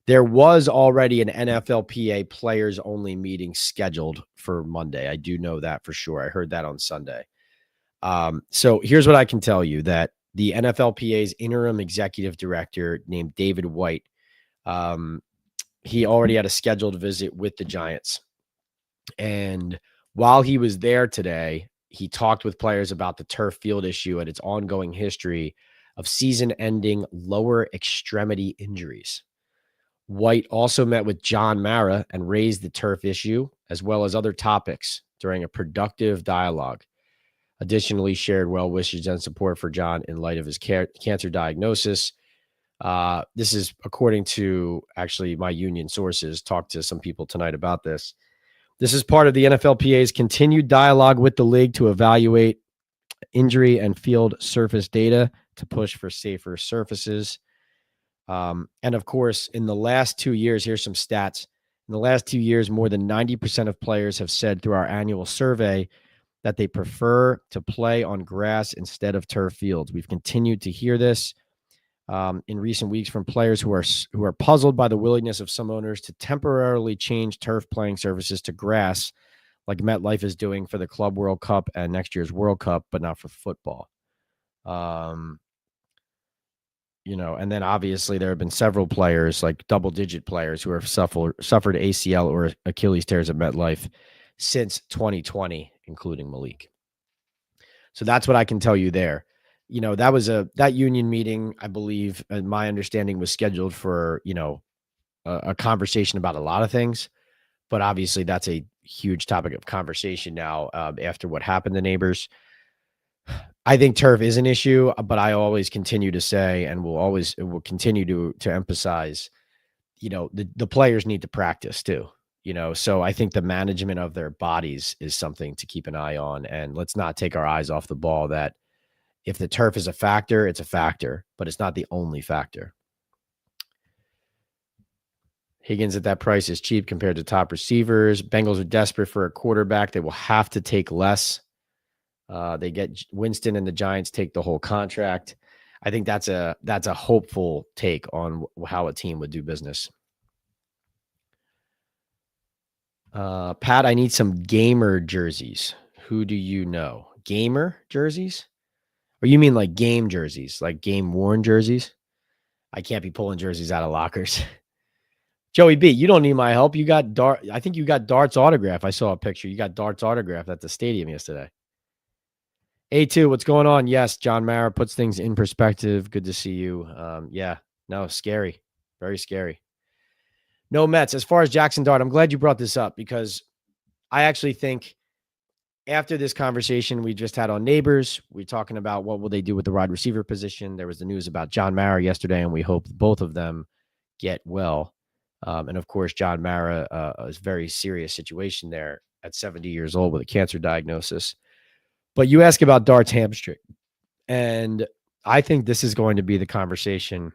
There was already an NFLPA players-only meeting scheduled for Monday. I do know that for sure. I heard that on Sunday. So here's what I can tell you, that the NFLPA's interim executive director named David White, he already had a scheduled visit with the Giants. And while he was there today, he talked with players about the turf field issue and its ongoing history of season-ending lower extremity injuries. White also met with John Mara and raised the turf issue, as well as other topics during a productive dialogue. Additionally, shared well wishes and support for John in light of his cancer diagnosis. This is according to actually my union sources. Talked to some people tonight about this. This is part of the NFLPA's continued dialogue with the league to evaluate injury and field surface data to push for safer surfaces. And of course, in the last 2 years, here's some stats. In the last 2 years, more than 90% of players have said through our annual survey that they prefer to play on grass instead of turf fields. We've continued to hear this in recent weeks from players who are puzzled by the willingness of some owners to temporarily change turf playing surfaces to grass, like MetLife is doing for the Club World Cup and next year's World Cup, but not for football. And then obviously there have been several players, like double-digit players, who have suffered ACL or Achilles tears at MetLife since 2020, including Malik. So that's what I can tell you there. That union meeting, I believe, my understanding, was scheduled for, a conversation about a lot of things. But obviously that's a huge topic of conversation now after what happened to Nabers. I think turf is an issue, but I always continue to say, and will continue to emphasize, the players need to practice too. So I think the management of their bodies is something to keep an eye on. And let's not take our eyes off the ball that if the turf is a factor, it's a factor, but it's not the only factor. Higgins at that price is cheap compared to top receivers. Bengals are desperate for a quarterback. They will have to take less. They get Winston and the Giants take the whole contract. I think that's a hopeful take on how a team would do business. Pat, I need some gamer jerseys. Who do you know? Gamer jerseys? Or you mean like game jerseys, like game worn jerseys? I can't be pulling jerseys out of lockers. Joey B, you don't need my help. You got I think you got Dart's autograph. I saw a picture. You got Dart's autograph at the stadium yesterday. A2, what's going on? Yes, John Mara puts things in perspective. Good to see you. Scary. Very scary. No Mets. As far as Jackson Dart, I'm glad you brought this up because I actually think after this conversation we just had on Nabers, we're talking about what will they do with the wide receiver position. There was the news about John Mara yesterday, and we hope both of them get well. And of course, John Mara is a very serious situation there at 70 years old with a cancer diagnosis. But you ask about Dart's hamstring, and I think this is going to be the conversation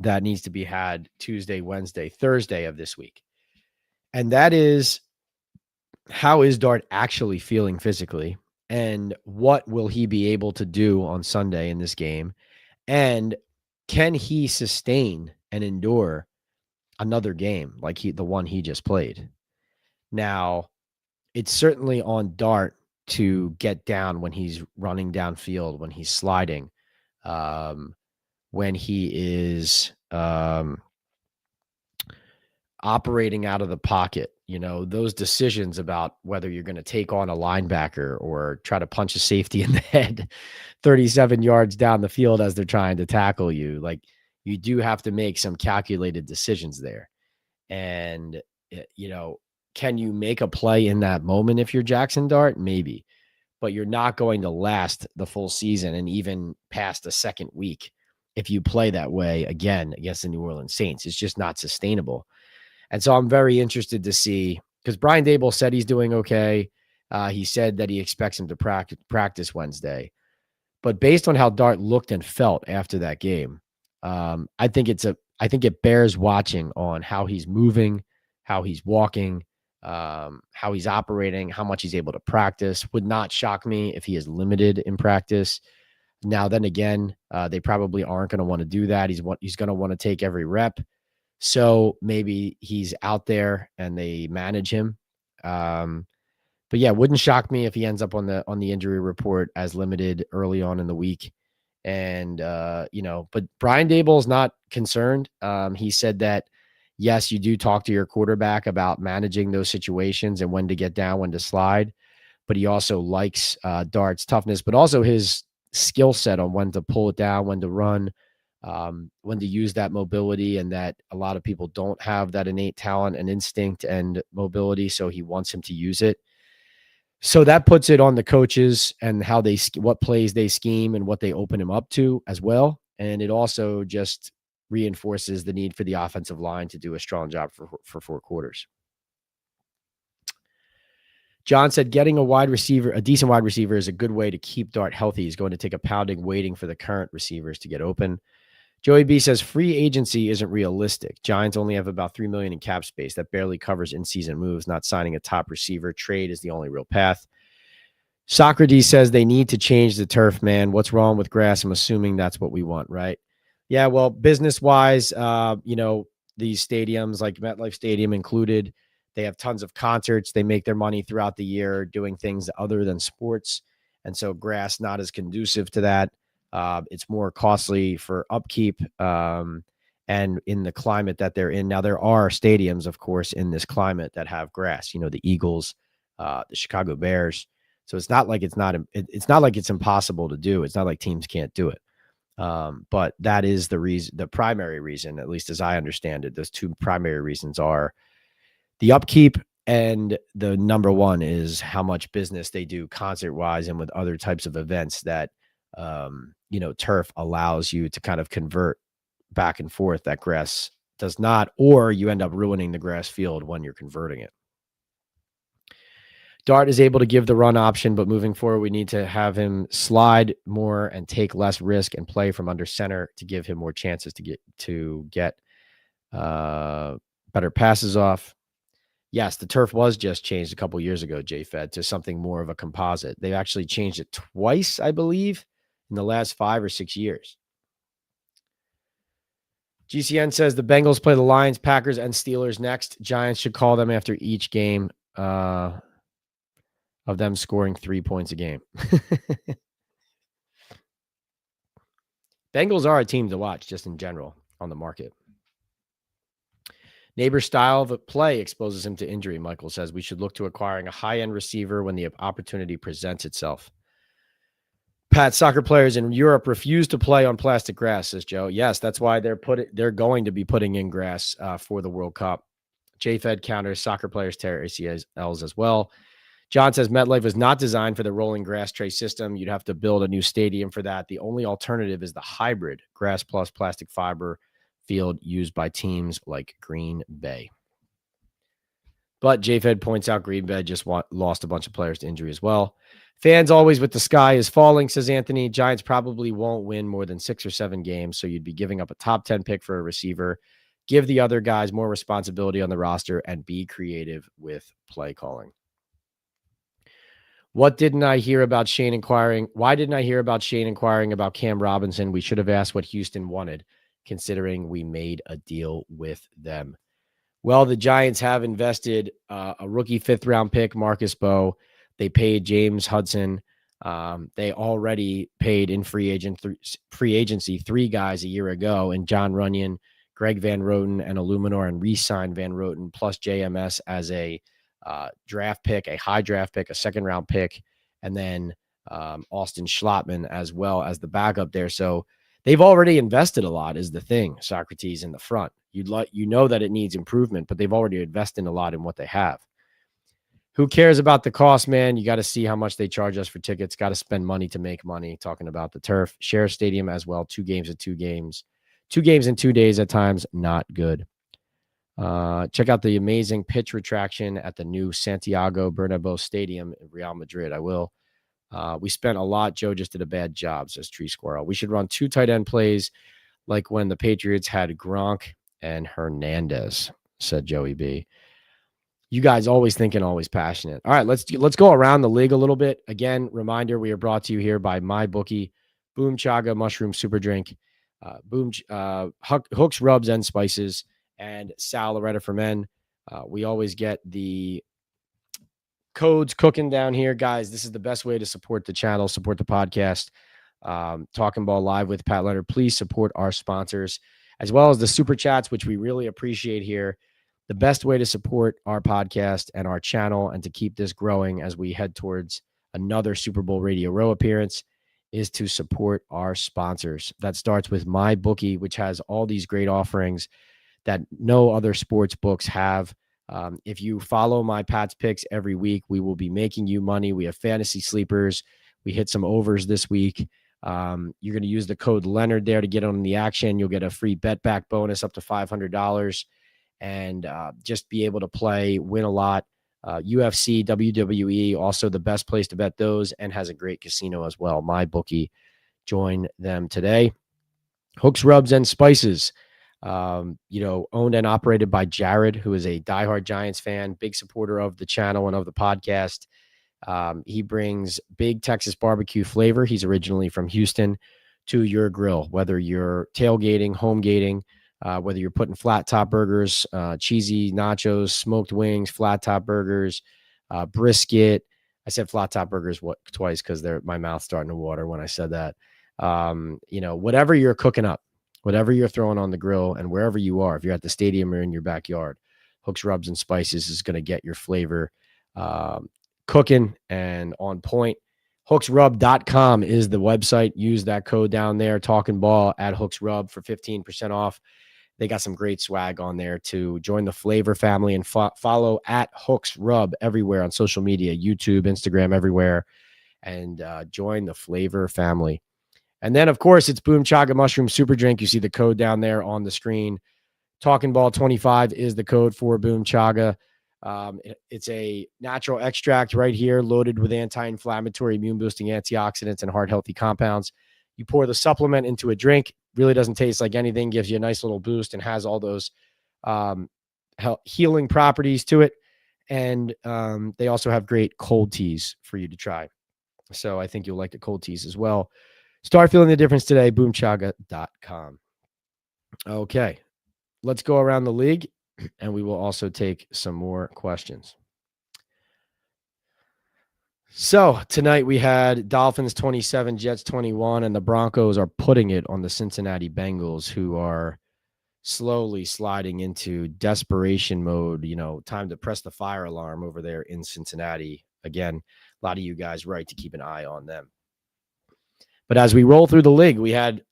that needs to be had Tuesday, Wednesday, Thursday of this week. And that is, how is Dart actually feeling physically? And what will he be able to do on Sunday in this game? And can he sustain and endure another game like the one he just played? Now, it's certainly on Dart to get down when he's running downfield, when he's sliding, when he is operating out of the pocket. Those decisions about whether you're going to take on a linebacker or try to punch a safety in the head 37 yards down the field as they're trying to tackle you. Like, you do have to make some calculated decisions there. And, can you make a play in that moment if you're Jackson Dart? Maybe. But you're not going to last the full season and even past the second week if you play that way again against the New Orleans Saints. It's just not sustainable. And so I'm very interested to see, because Brian Daboll said he's doing okay. He said that he expects him to practice Wednesday. But based on how Dart looked and felt after that game, I think it bears watching on how he's moving, how he's walking, how he's operating, how much he's able to practice. Would not shock me if he is limited in practice. Now, then again, they probably aren't going to want to do that. He's going to want to take every rep. So maybe he's out there and they manage him. But yeah, wouldn't shock me if he ends up on the injury report as limited early on in the week. And, but Brian Daboll is not concerned. He said that, yes, you do talk to your quarterback about managing those situations and when to get down, when to slide. But he also likes Dart's toughness, but also his skill set on when to pull it down, when to run, when to use that mobility, and that a lot of people don't have that innate talent and instinct and mobility. So he wants him to use it. So that puts it on the coaches and how what plays they scheme and what they open him up to as well. And it also just reinforces the need for the offensive line to do a strong job for 4 quarters. John said getting a decent wide receiver is a good way to keep Dart healthy. He's going to take a pounding waiting for the current receivers to get open. Joey B says free agency isn't realistic. Giants only have about $3 million in cap space. That barely covers in-season moves. Not signing a top receiver. Trade is the only real path. Socrates says they need to change the turf, man. What's wrong with grass? I'm assuming that's what we want, right? Yeah, well, business-wise, these stadiums like MetLife Stadium included, they have tons of concerts. They make their money throughout the year doing things other than sports. And so grass not as conducive to that. It's more costly for upkeep and in the climate that they're in. Now, there are stadiums, of course, in this climate that have grass, the Eagles, the Chicago Bears. So it's not like it's not like it's impossible to do. It's not like teams can't do it. But that is the primary reason, at least as I understand it. Those 2 primary reasons are the upkeep, and the number one is how much business they do concert wise and with other types of events that, turf allows you to kind of convert back and forth that grass does not, or you end up ruining the grass field when you're converting it. Dart is able to give the run option, but moving forward, we need to have him slide more and take less risk and play from under center to give him more chances to get better passes off. Yes, the turf was just changed a couple years ago, JFed, to something more of a composite. They've actually changed it twice, I believe, in the last 5 or 6 years. GCN says the Bengals play the Lions, Packers, and Steelers next. Giants should call them after each game of them scoring 3 points a game. Bengals are a team to watch just in general on the market. Nabers' style of play exposes him to injury, Michael says. We should look to acquiring a high-end receiver when the opportunity presents itself. Pat, soccer players in Europe refuse to play on plastic grass, says Joe. Yes, that's why they're going to be putting in grass for the World Cup. JFed counters soccer players tear ACLs as well. John says MetLife was not designed for the rolling grass tray system. You'd have to build a new stadium for that. The only alternative is the hybrid grass plus plastic fiber field used by teams like Green Bay. But JFed points out Green Bay just lost a bunch of players to injury as well. Fans always with the sky is falling, says Anthony. Giants probably won't win more than 6 or 7 games, so you'd be giving up a top 10 pick for a receiver. Give the other guys more responsibility on the roster and be creative with play calling. Why didn't I hear about Shane inquiring about Cam Robinson? We should have asked what Houston wanted, considering we made a deal with them. Well, the Giants have invested a rookie 5th-round pick, Marcus Bowe. They paid James Hudson. They already paid in free agency 3 guys a year ago, and John Runyon, Greg Van Roten, and Illuminor, and re-signed Van Roten plus JMS as a draft pick, a high draft pick, a 2nd-round pick, and then Austin Schlottman as well as the backup there. So they've already invested a lot is the thing, Socrates, in the front. You know that it needs improvement, but they've already invested a lot in what they have. Who cares about the cost, man? You got to see how much they charge us for tickets. Got to spend money to make money. Talking about the turf. Share stadium as well. 2 games in 2 games. 2 games in 2 days at times. Not good. Check out the amazing pitch retraction at the new Santiago Bernabeu Stadium in Real Madrid. I will. We spent a lot. Joe just did a bad job, says Tree Squirrel. We should run 2 tight end plays like when the Patriots had Gronk and Hernandez, said Joey B. You guys always thinking, always passionate. All right, let's go around the league a little bit. Again, reminder, we are brought to you here by MyBookie, Boom Chaga Mushroom Super Drink, Hooks, Rubs, and Spices, and Sal Loretta for Men. We always get the codes cooking down here. Guys, this is the best way to support the channel, support the podcast. Talkin Ball Live with Pat Leonard. Please support our sponsors, as well as the Super Chats, which we really appreciate here. The best way to support our podcast and our channel and to keep this growing as we head towards another Super Bowl Radio Row appearance is to support our sponsors. That starts with MyBookie, which has all these great offerings that no other sports books have. If you follow my Pats picks every week, we will be making you money. We have fantasy sleepers. We hit some overs this week. You're going to use the code Leonard there to get on the action. You'll get a free bet back bonus up to $500 and just be able to play, win a lot. UFC, WWE, also the best place to bet those, and has a great casino as well. MyBookie, join them today. Hooks, Rubs, and Spices, owned and operated by Jared, who is a diehard Giants fan, big supporter of the channel and of the podcast. He brings big Texas barbecue flavor. He's originally from Houston to your grill, whether you're tailgating, home gating, whether you're putting flat top burgers, cheesy nachos, smoked wings, flat top burgers, brisket. I said flat top burgers twice because my mouth's starting to water when I said that. Whatever you're cooking up, whatever you're throwing on the grill, and wherever you are, if you're at the stadium or in your backyard, Hooks, Rubs, and Spices is going to get your flavor cooking and on point. Hooksrub.com is the website. Use that code down there, Talkin Ball at HooksRub for 15% off. They got some great swag on there to join the flavor family and follow at HooksRub everywhere on social media, YouTube, Instagram, everywhere, and join the flavor family. And then, of course, it's Boom Chaga Mushroom Super Drink. You see the code down there on the screen. Talkin Ball 25 is the code for Boom Chaga. It's a natural extract right here, loaded with anti-inflammatory, immune-boosting antioxidants and heart-healthy compounds. You pour the supplement into a drink. Really doesn't taste like anything. Gives you a nice little boost and has all those healing properties to it. And they also have great cold teas for you to try. So I think you'll like the cold teas as well. Start feeling the difference today, boomchaga.com. Okay, let's go around the league, and we will also take some more questions. So tonight we had Dolphins 27, Jets 21, and the Broncos are putting it on the Cincinnati Bengals, who are slowly sliding into desperation mode. Time to press the fire alarm over there in Cincinnati. Again, a lot of you guys right to keep an eye on them. But as we roll through the league, it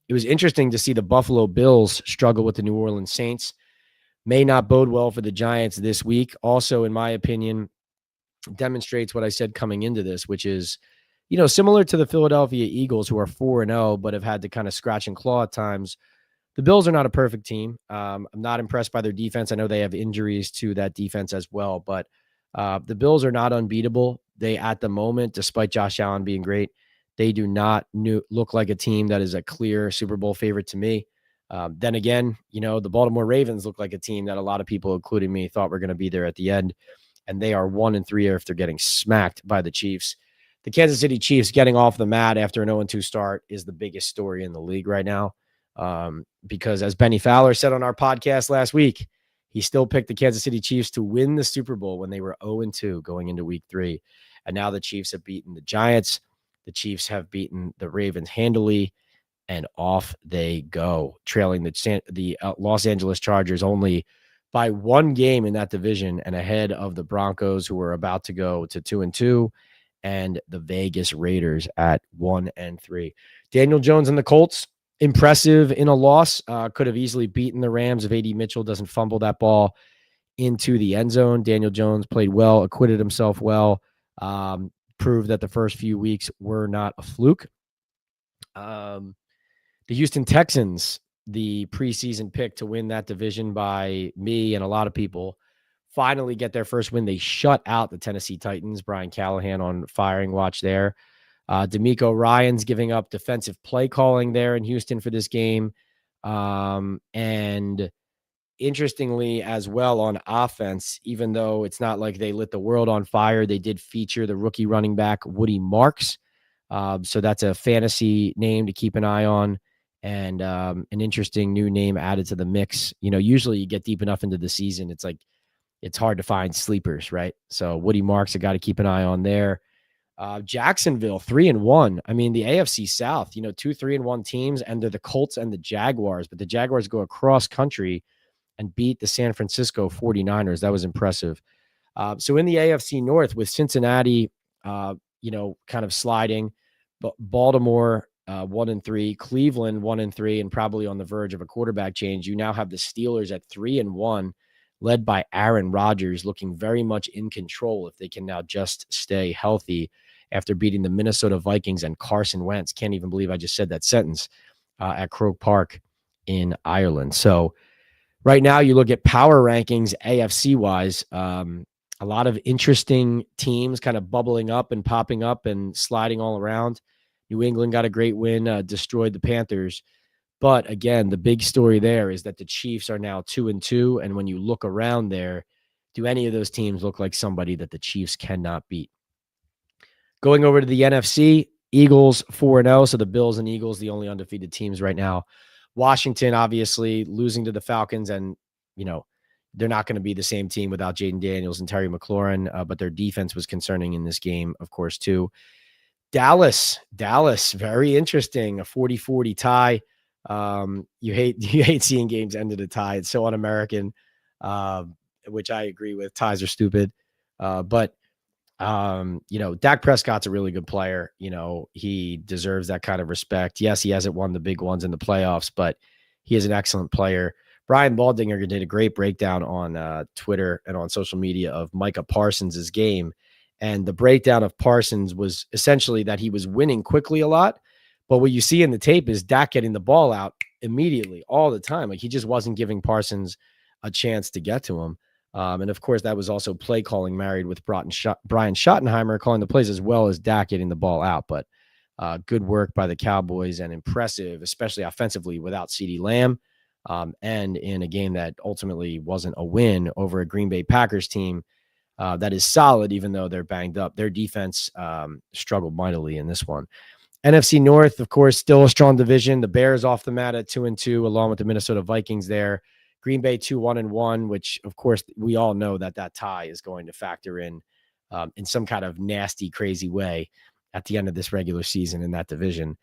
was interesting to see the Buffalo Bills struggle with the New Orleans Saints. May not bode well for the Giants this week. Also, in my opinion, demonstrates what I said coming into this, which is, similar to the Philadelphia Eagles, who are 4-0, but have had to kind of scratch and claw at times. The Bills are not a perfect team. I'm not impressed by their defense. I know they have injuries to that defense as well, but the Bills are not unbeatable. They, at the moment, despite Josh Allen being great, they do not look like a team that is a clear Super Bowl favorite to me. Then again, the Baltimore Ravens look like a team that a lot of people, including me, thought were going to be there at the end. And they are 1-3 if they're getting smacked by the Chiefs. The Kansas City Chiefs getting off the mat after an 0-2 start is the biggest story in the league right now. Because as Benny Fowler said on our podcast last week, he still picked the Kansas City Chiefs to win the Super Bowl when they were 0-2 going into week 3. And now the Chiefs have beaten the Giants. The Chiefs have beaten the Ravens handily, and off they go, trailing the Los Angeles Chargers only by one game in that division and ahead of the Broncos, who are about to go to 2-2, and the Vegas Raiders at 1-3. Daniel Jones and the Colts, impressive in a loss. Could have easily beaten the Rams if A.D. Mitchell doesn't fumble that ball into the end zone. Daniel Jones played well, acquitted himself well, proved that the first few weeks were not a fluke. The Houston Texans, the preseason pick to win that division by me and a lot of people, finally get their first win. They shut out the Tennessee Titans. Brian Callahan on firing watch there. D'Amico Ryans giving up defensive play calling there in Houston for this game. And interestingly as well on offense, even though it's not like they lit the world on fire, they did feature the rookie running back Woody Marks. So that's a fantasy name to keep an eye on, and an interesting new name added to the mix. Usually you get deep enough into the season, it's hard to find sleepers, right? So Woody Marks, I got to keep an eye on there. Jacksonville 3-1. I mean, the AFC South, 2 3-1 teams, and they're the Colts and the Jaguars, but the Jaguars go across country and beat the San Francisco 49ers. That was impressive. So in the AFC North with Cincinnati, kind of sliding, but Baltimore 1-3, Cleveland 1-3, and probably on the verge of a quarterback change. You now have the Steelers at 3-1, led by Aaron Rodgers, looking very much in control if they can now just stay healthy after beating the Minnesota Vikings and Carson Wentz. Can't even believe I just said that sentence at Croke Park in Ireland. So right now you look at power rankings AFC wise, a lot of interesting teams kind of bubbling up and popping up and sliding all around. New England got a great win, destroyed the Panthers. But again, the big story there is that the Chiefs are now 2-2. And when you look around there, do any of those teams look like somebody that the Chiefs cannot beat? Going over to the NFC, Eagles 4-0. So the Bills and Eagles, the only undefeated teams right now. Washington, obviously, losing to the Falcons. And, they're not going to be the same team without Jaden Daniels and Terry McLaurin. But their defense was concerning in this game, of course, too. Dallas, very interesting. A 40-40 tie. You hate seeing games end in a tie. It's so un-American, which I agree with. Ties are stupid. But Dak Prescott's a really good player. He deserves that kind of respect. Yes, he hasn't won the big ones in the playoffs, but he is an excellent player. Brian Baldinger did a great breakdown on Twitter and on social media of Micah Parsons' game. And the breakdown of Parsons was essentially that he was winning quickly a lot. But what you see in the tape is Dak getting the ball out immediately all the time. Like he just wasn't giving Parsons a chance to get to him. And of course, that was also play calling married with Brian Schottenheimer calling the plays as well as Dak getting the ball out. But good work by the Cowboys and impressive, especially offensively without CeeDee Lamb. And in a game that ultimately wasn't a win over a Green Bay Packers team that is solid, even though they're banged up. Their defense struggled mightily in this one. NFC North, of course, still a strong division. The Bears off the mat at 2-2, along with the Minnesota Vikings there. Green Bay 2-1-1, which, of course, we all know that tie is going to factor in some kind of nasty, crazy way at the end of this regular season in that division.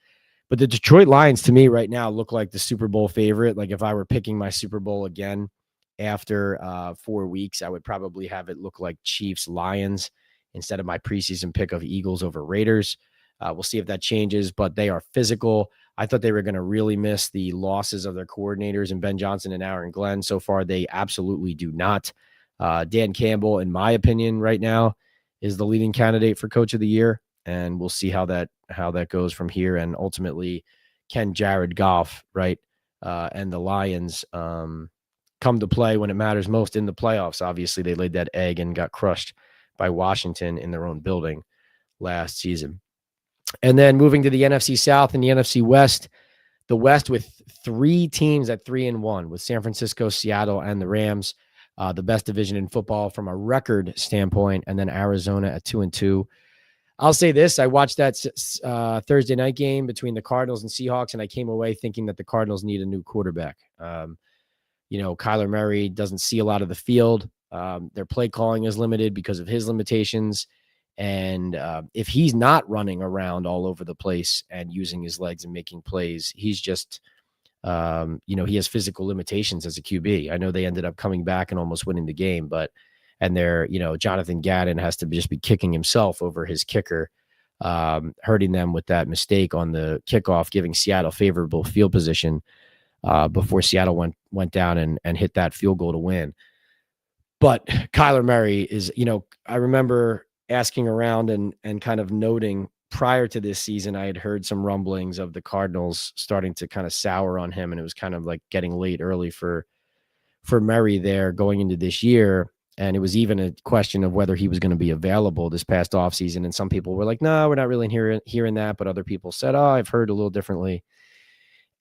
But the Detroit Lions, to me, right now, look like the Super Bowl favorite. Like if I were picking my Super Bowl again after 4 weeks, I would probably have it look like Chiefs-Lions instead of my preseason pick of Eagles over Raiders. We'll see if that changes, but they are physical. I thought they were going to really miss the losses of their coordinators and Ben Johnson and Aaron Glenn. So far, they absolutely do not. Dan Campbell, in my opinion, right now, is the leading candidate for Coach of the Year, and we'll see how that goes from here. And ultimately, can Jared Goff, right, and the Lions come to play when it matters most in the playoffs? Obviously, they laid that egg and got crushed by Washington in their own building last season. And then moving to the NFC South and the NFC West, the West with 3 teams at 3-1 with San Francisco, Seattle, and the Rams, the best division in football from a record standpoint, and then Arizona at 2-2. I'll say this. I watched that Thursday night game between the Cardinals and Seahawks, and I came away thinking that the Cardinals need a new quarterback. Kyler Murray doesn't see a lot of the field. Their play calling is limited because of his limitations. And if he's not running around all over the place and using his legs and making plays, he's just, he has physical limitations as a QB. I know they ended up coming back and almost winning the game, and Jonathan Gannon has to just be kicking himself over his kicker, hurting them with that mistake on the kickoff, giving Seattle favorable field position before Seattle went down and hit that field goal to win. But Kyler Murray is, I remember asking around and kind of noting prior to this season, I had heard some rumblings of the Cardinals starting to kind of sour on him. And it was kind of like getting late early for Murray there going into this year. And it was even a question of whether he was going to be available this past offseason. And some people were like, no, we're not really hearing that. But other people said, oh, I've heard a little differently.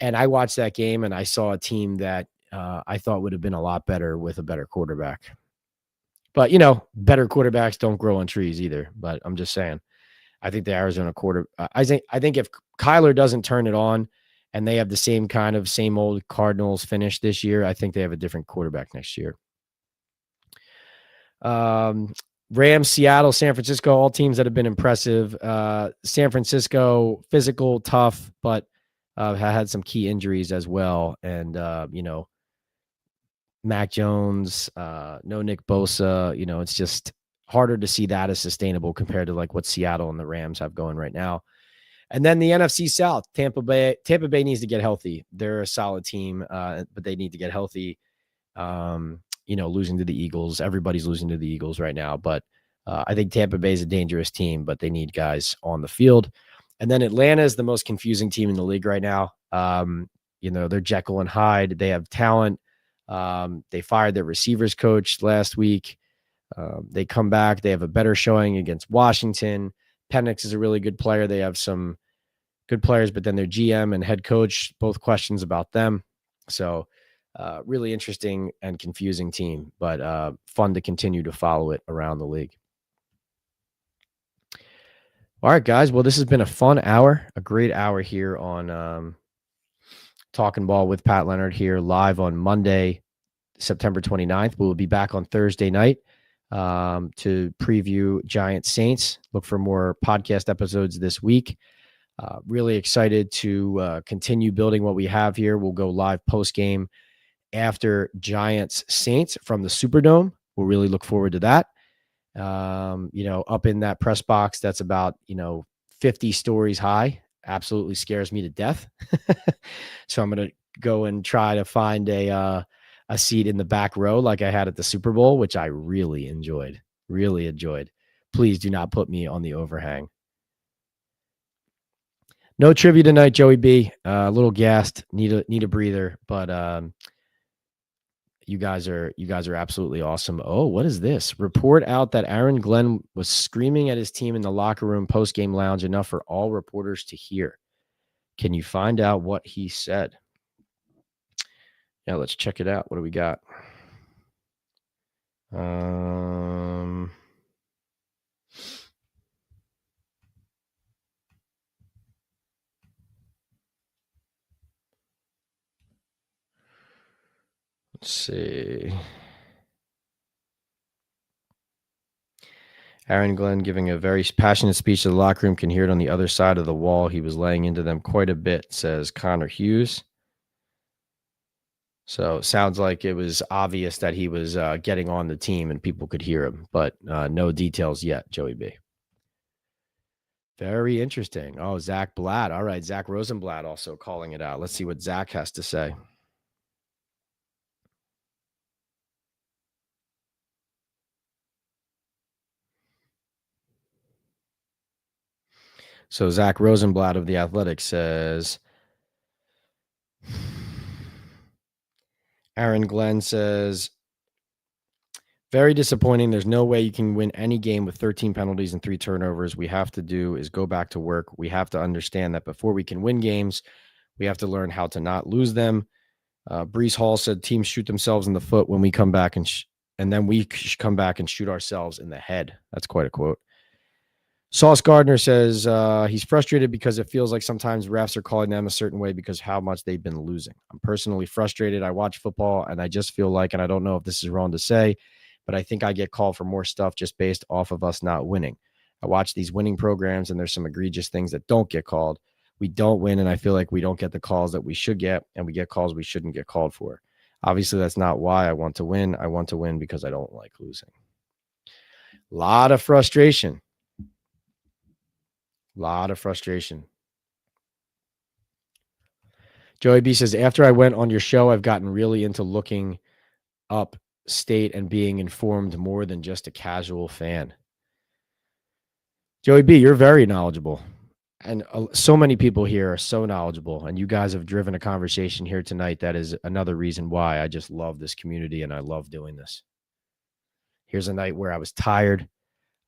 And I watched that game and I saw a team that I thought would have been a lot better with a better quarterback. But, better quarterbacks don't grow on trees either. But I'm just saying, I think the Arizona I think if Kyler doesn't turn it on and they have the same old Cardinals finish this year, I think they have a different quarterback next year. Rams, Seattle, San Francisco, all teams that have been impressive. San Francisco, physical, tough, but had some key injuries as well. And, Mac Jones, no Nick Bosa, it's just harder to see that as sustainable compared to like what Seattle and the Rams have going right now. And then the NFC South, Tampa Bay needs to get healthy. They're a solid team, but they need to get healthy. losing to the Eagles. Everybody's losing to the Eagles right now, but I think Tampa Bay is a dangerous team, but they need guys on the field. And then Atlanta is the most confusing team in the league right now. They're Jekyll and Hyde. They have talent. They fired their receivers coach last week. They come back. They have a better showing against Washington. Penix is a really good player. They have some good players, but then their GM and head coach, both questions about them. So really interesting and confusing team, but fun to continue to follow it around the league. All right, guys. Well, this has been a fun hour, a great hour here on Talkin Ball with Pat Leonard here live on Monday, September 29th. We'll be back on Thursday night to preview Giants Saints. Look for more podcast episodes this week. Really excited to continue building what we have here. We'll go live post-game after Giants Saints from the Superdome. We'll really look forward to that. Up in that press box that's about 50 stories high, absolutely scares me to death. So I'm going to go and try to find a seat in the back row like I had at the Super Bowl, which I really enjoyed. Please do not put me on the overhang. No trivia tonight, Joey B. A little gassed, need a breather, but you guys are absolutely awesome. Oh, what is this? Report out that Aaron Glenn was screaming at his team in the locker room post-game lounge, enough for all reporters to hear. Can you find out what he said? Yeah, let's check it out. What do we got? Let's see. Aaron Glenn giving a very passionate speech to the locker room. Can hear it on the other side of the wall. He was laying into them quite a bit, says Connor Hughes. So sounds like it was obvious that he was getting on the team and people could hear him, but no details yet, Joey B. Very interesting. Oh, Zach Blatt. All right, Zach Rosenblatt also calling it out. Let's see what Zach has to say. So Zach Rosenblatt of The Athletic says, Aaron Glenn says, very disappointing. There's no way you can win any game with 13 penalties and 3 turnovers. We have to do is go back to work. We have to understand that before we can win games, we have to learn how to not lose them. Breece Hall said teams shoot themselves in the foot when we come back and then we come back and shoot ourselves in the head. That's quite a quote. Sauce Gardner says he's frustrated because it feels like sometimes refs are calling them a certain way because how much they've been losing. I'm personally frustrated. I watch football and I just feel like, and I don't know if this is wrong to say, but I think I get called for more stuff just based off of us not winning. I watch these winning programs and there's some egregious things that don't get called. We don't win, and I feel like we don't get the calls that we should get, and we get calls we shouldn't get called for. Obviously, that's not why I want to win. I want to win because I don't like losing. A lot of frustration. Joey B says, after I went on your show, I've gotten really into looking up state and being informed more than just a casual fan. Joey B, you're very knowledgeable. And so many people here are so knowledgeable, and you guys have driven a conversation here tonight. That is another reason why I just love this community and I love doing this. Here's a night where I was tired.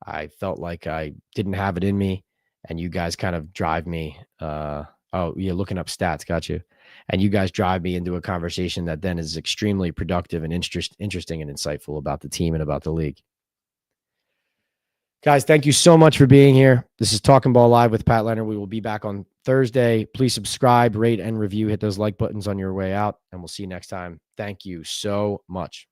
I felt like I didn't have it in me, and you guys kind of drive me. Looking up stats, got you. And you guys drive me into a conversation that then is extremely productive and interesting and insightful about the team and about the league. Guys, thank you so much for being here. This is Talkin Ball Live with Pat Leonard. We will be back on Thursday. Please subscribe, rate, and review. Hit those like buttons on your way out, and we'll see you next time. Thank you so much.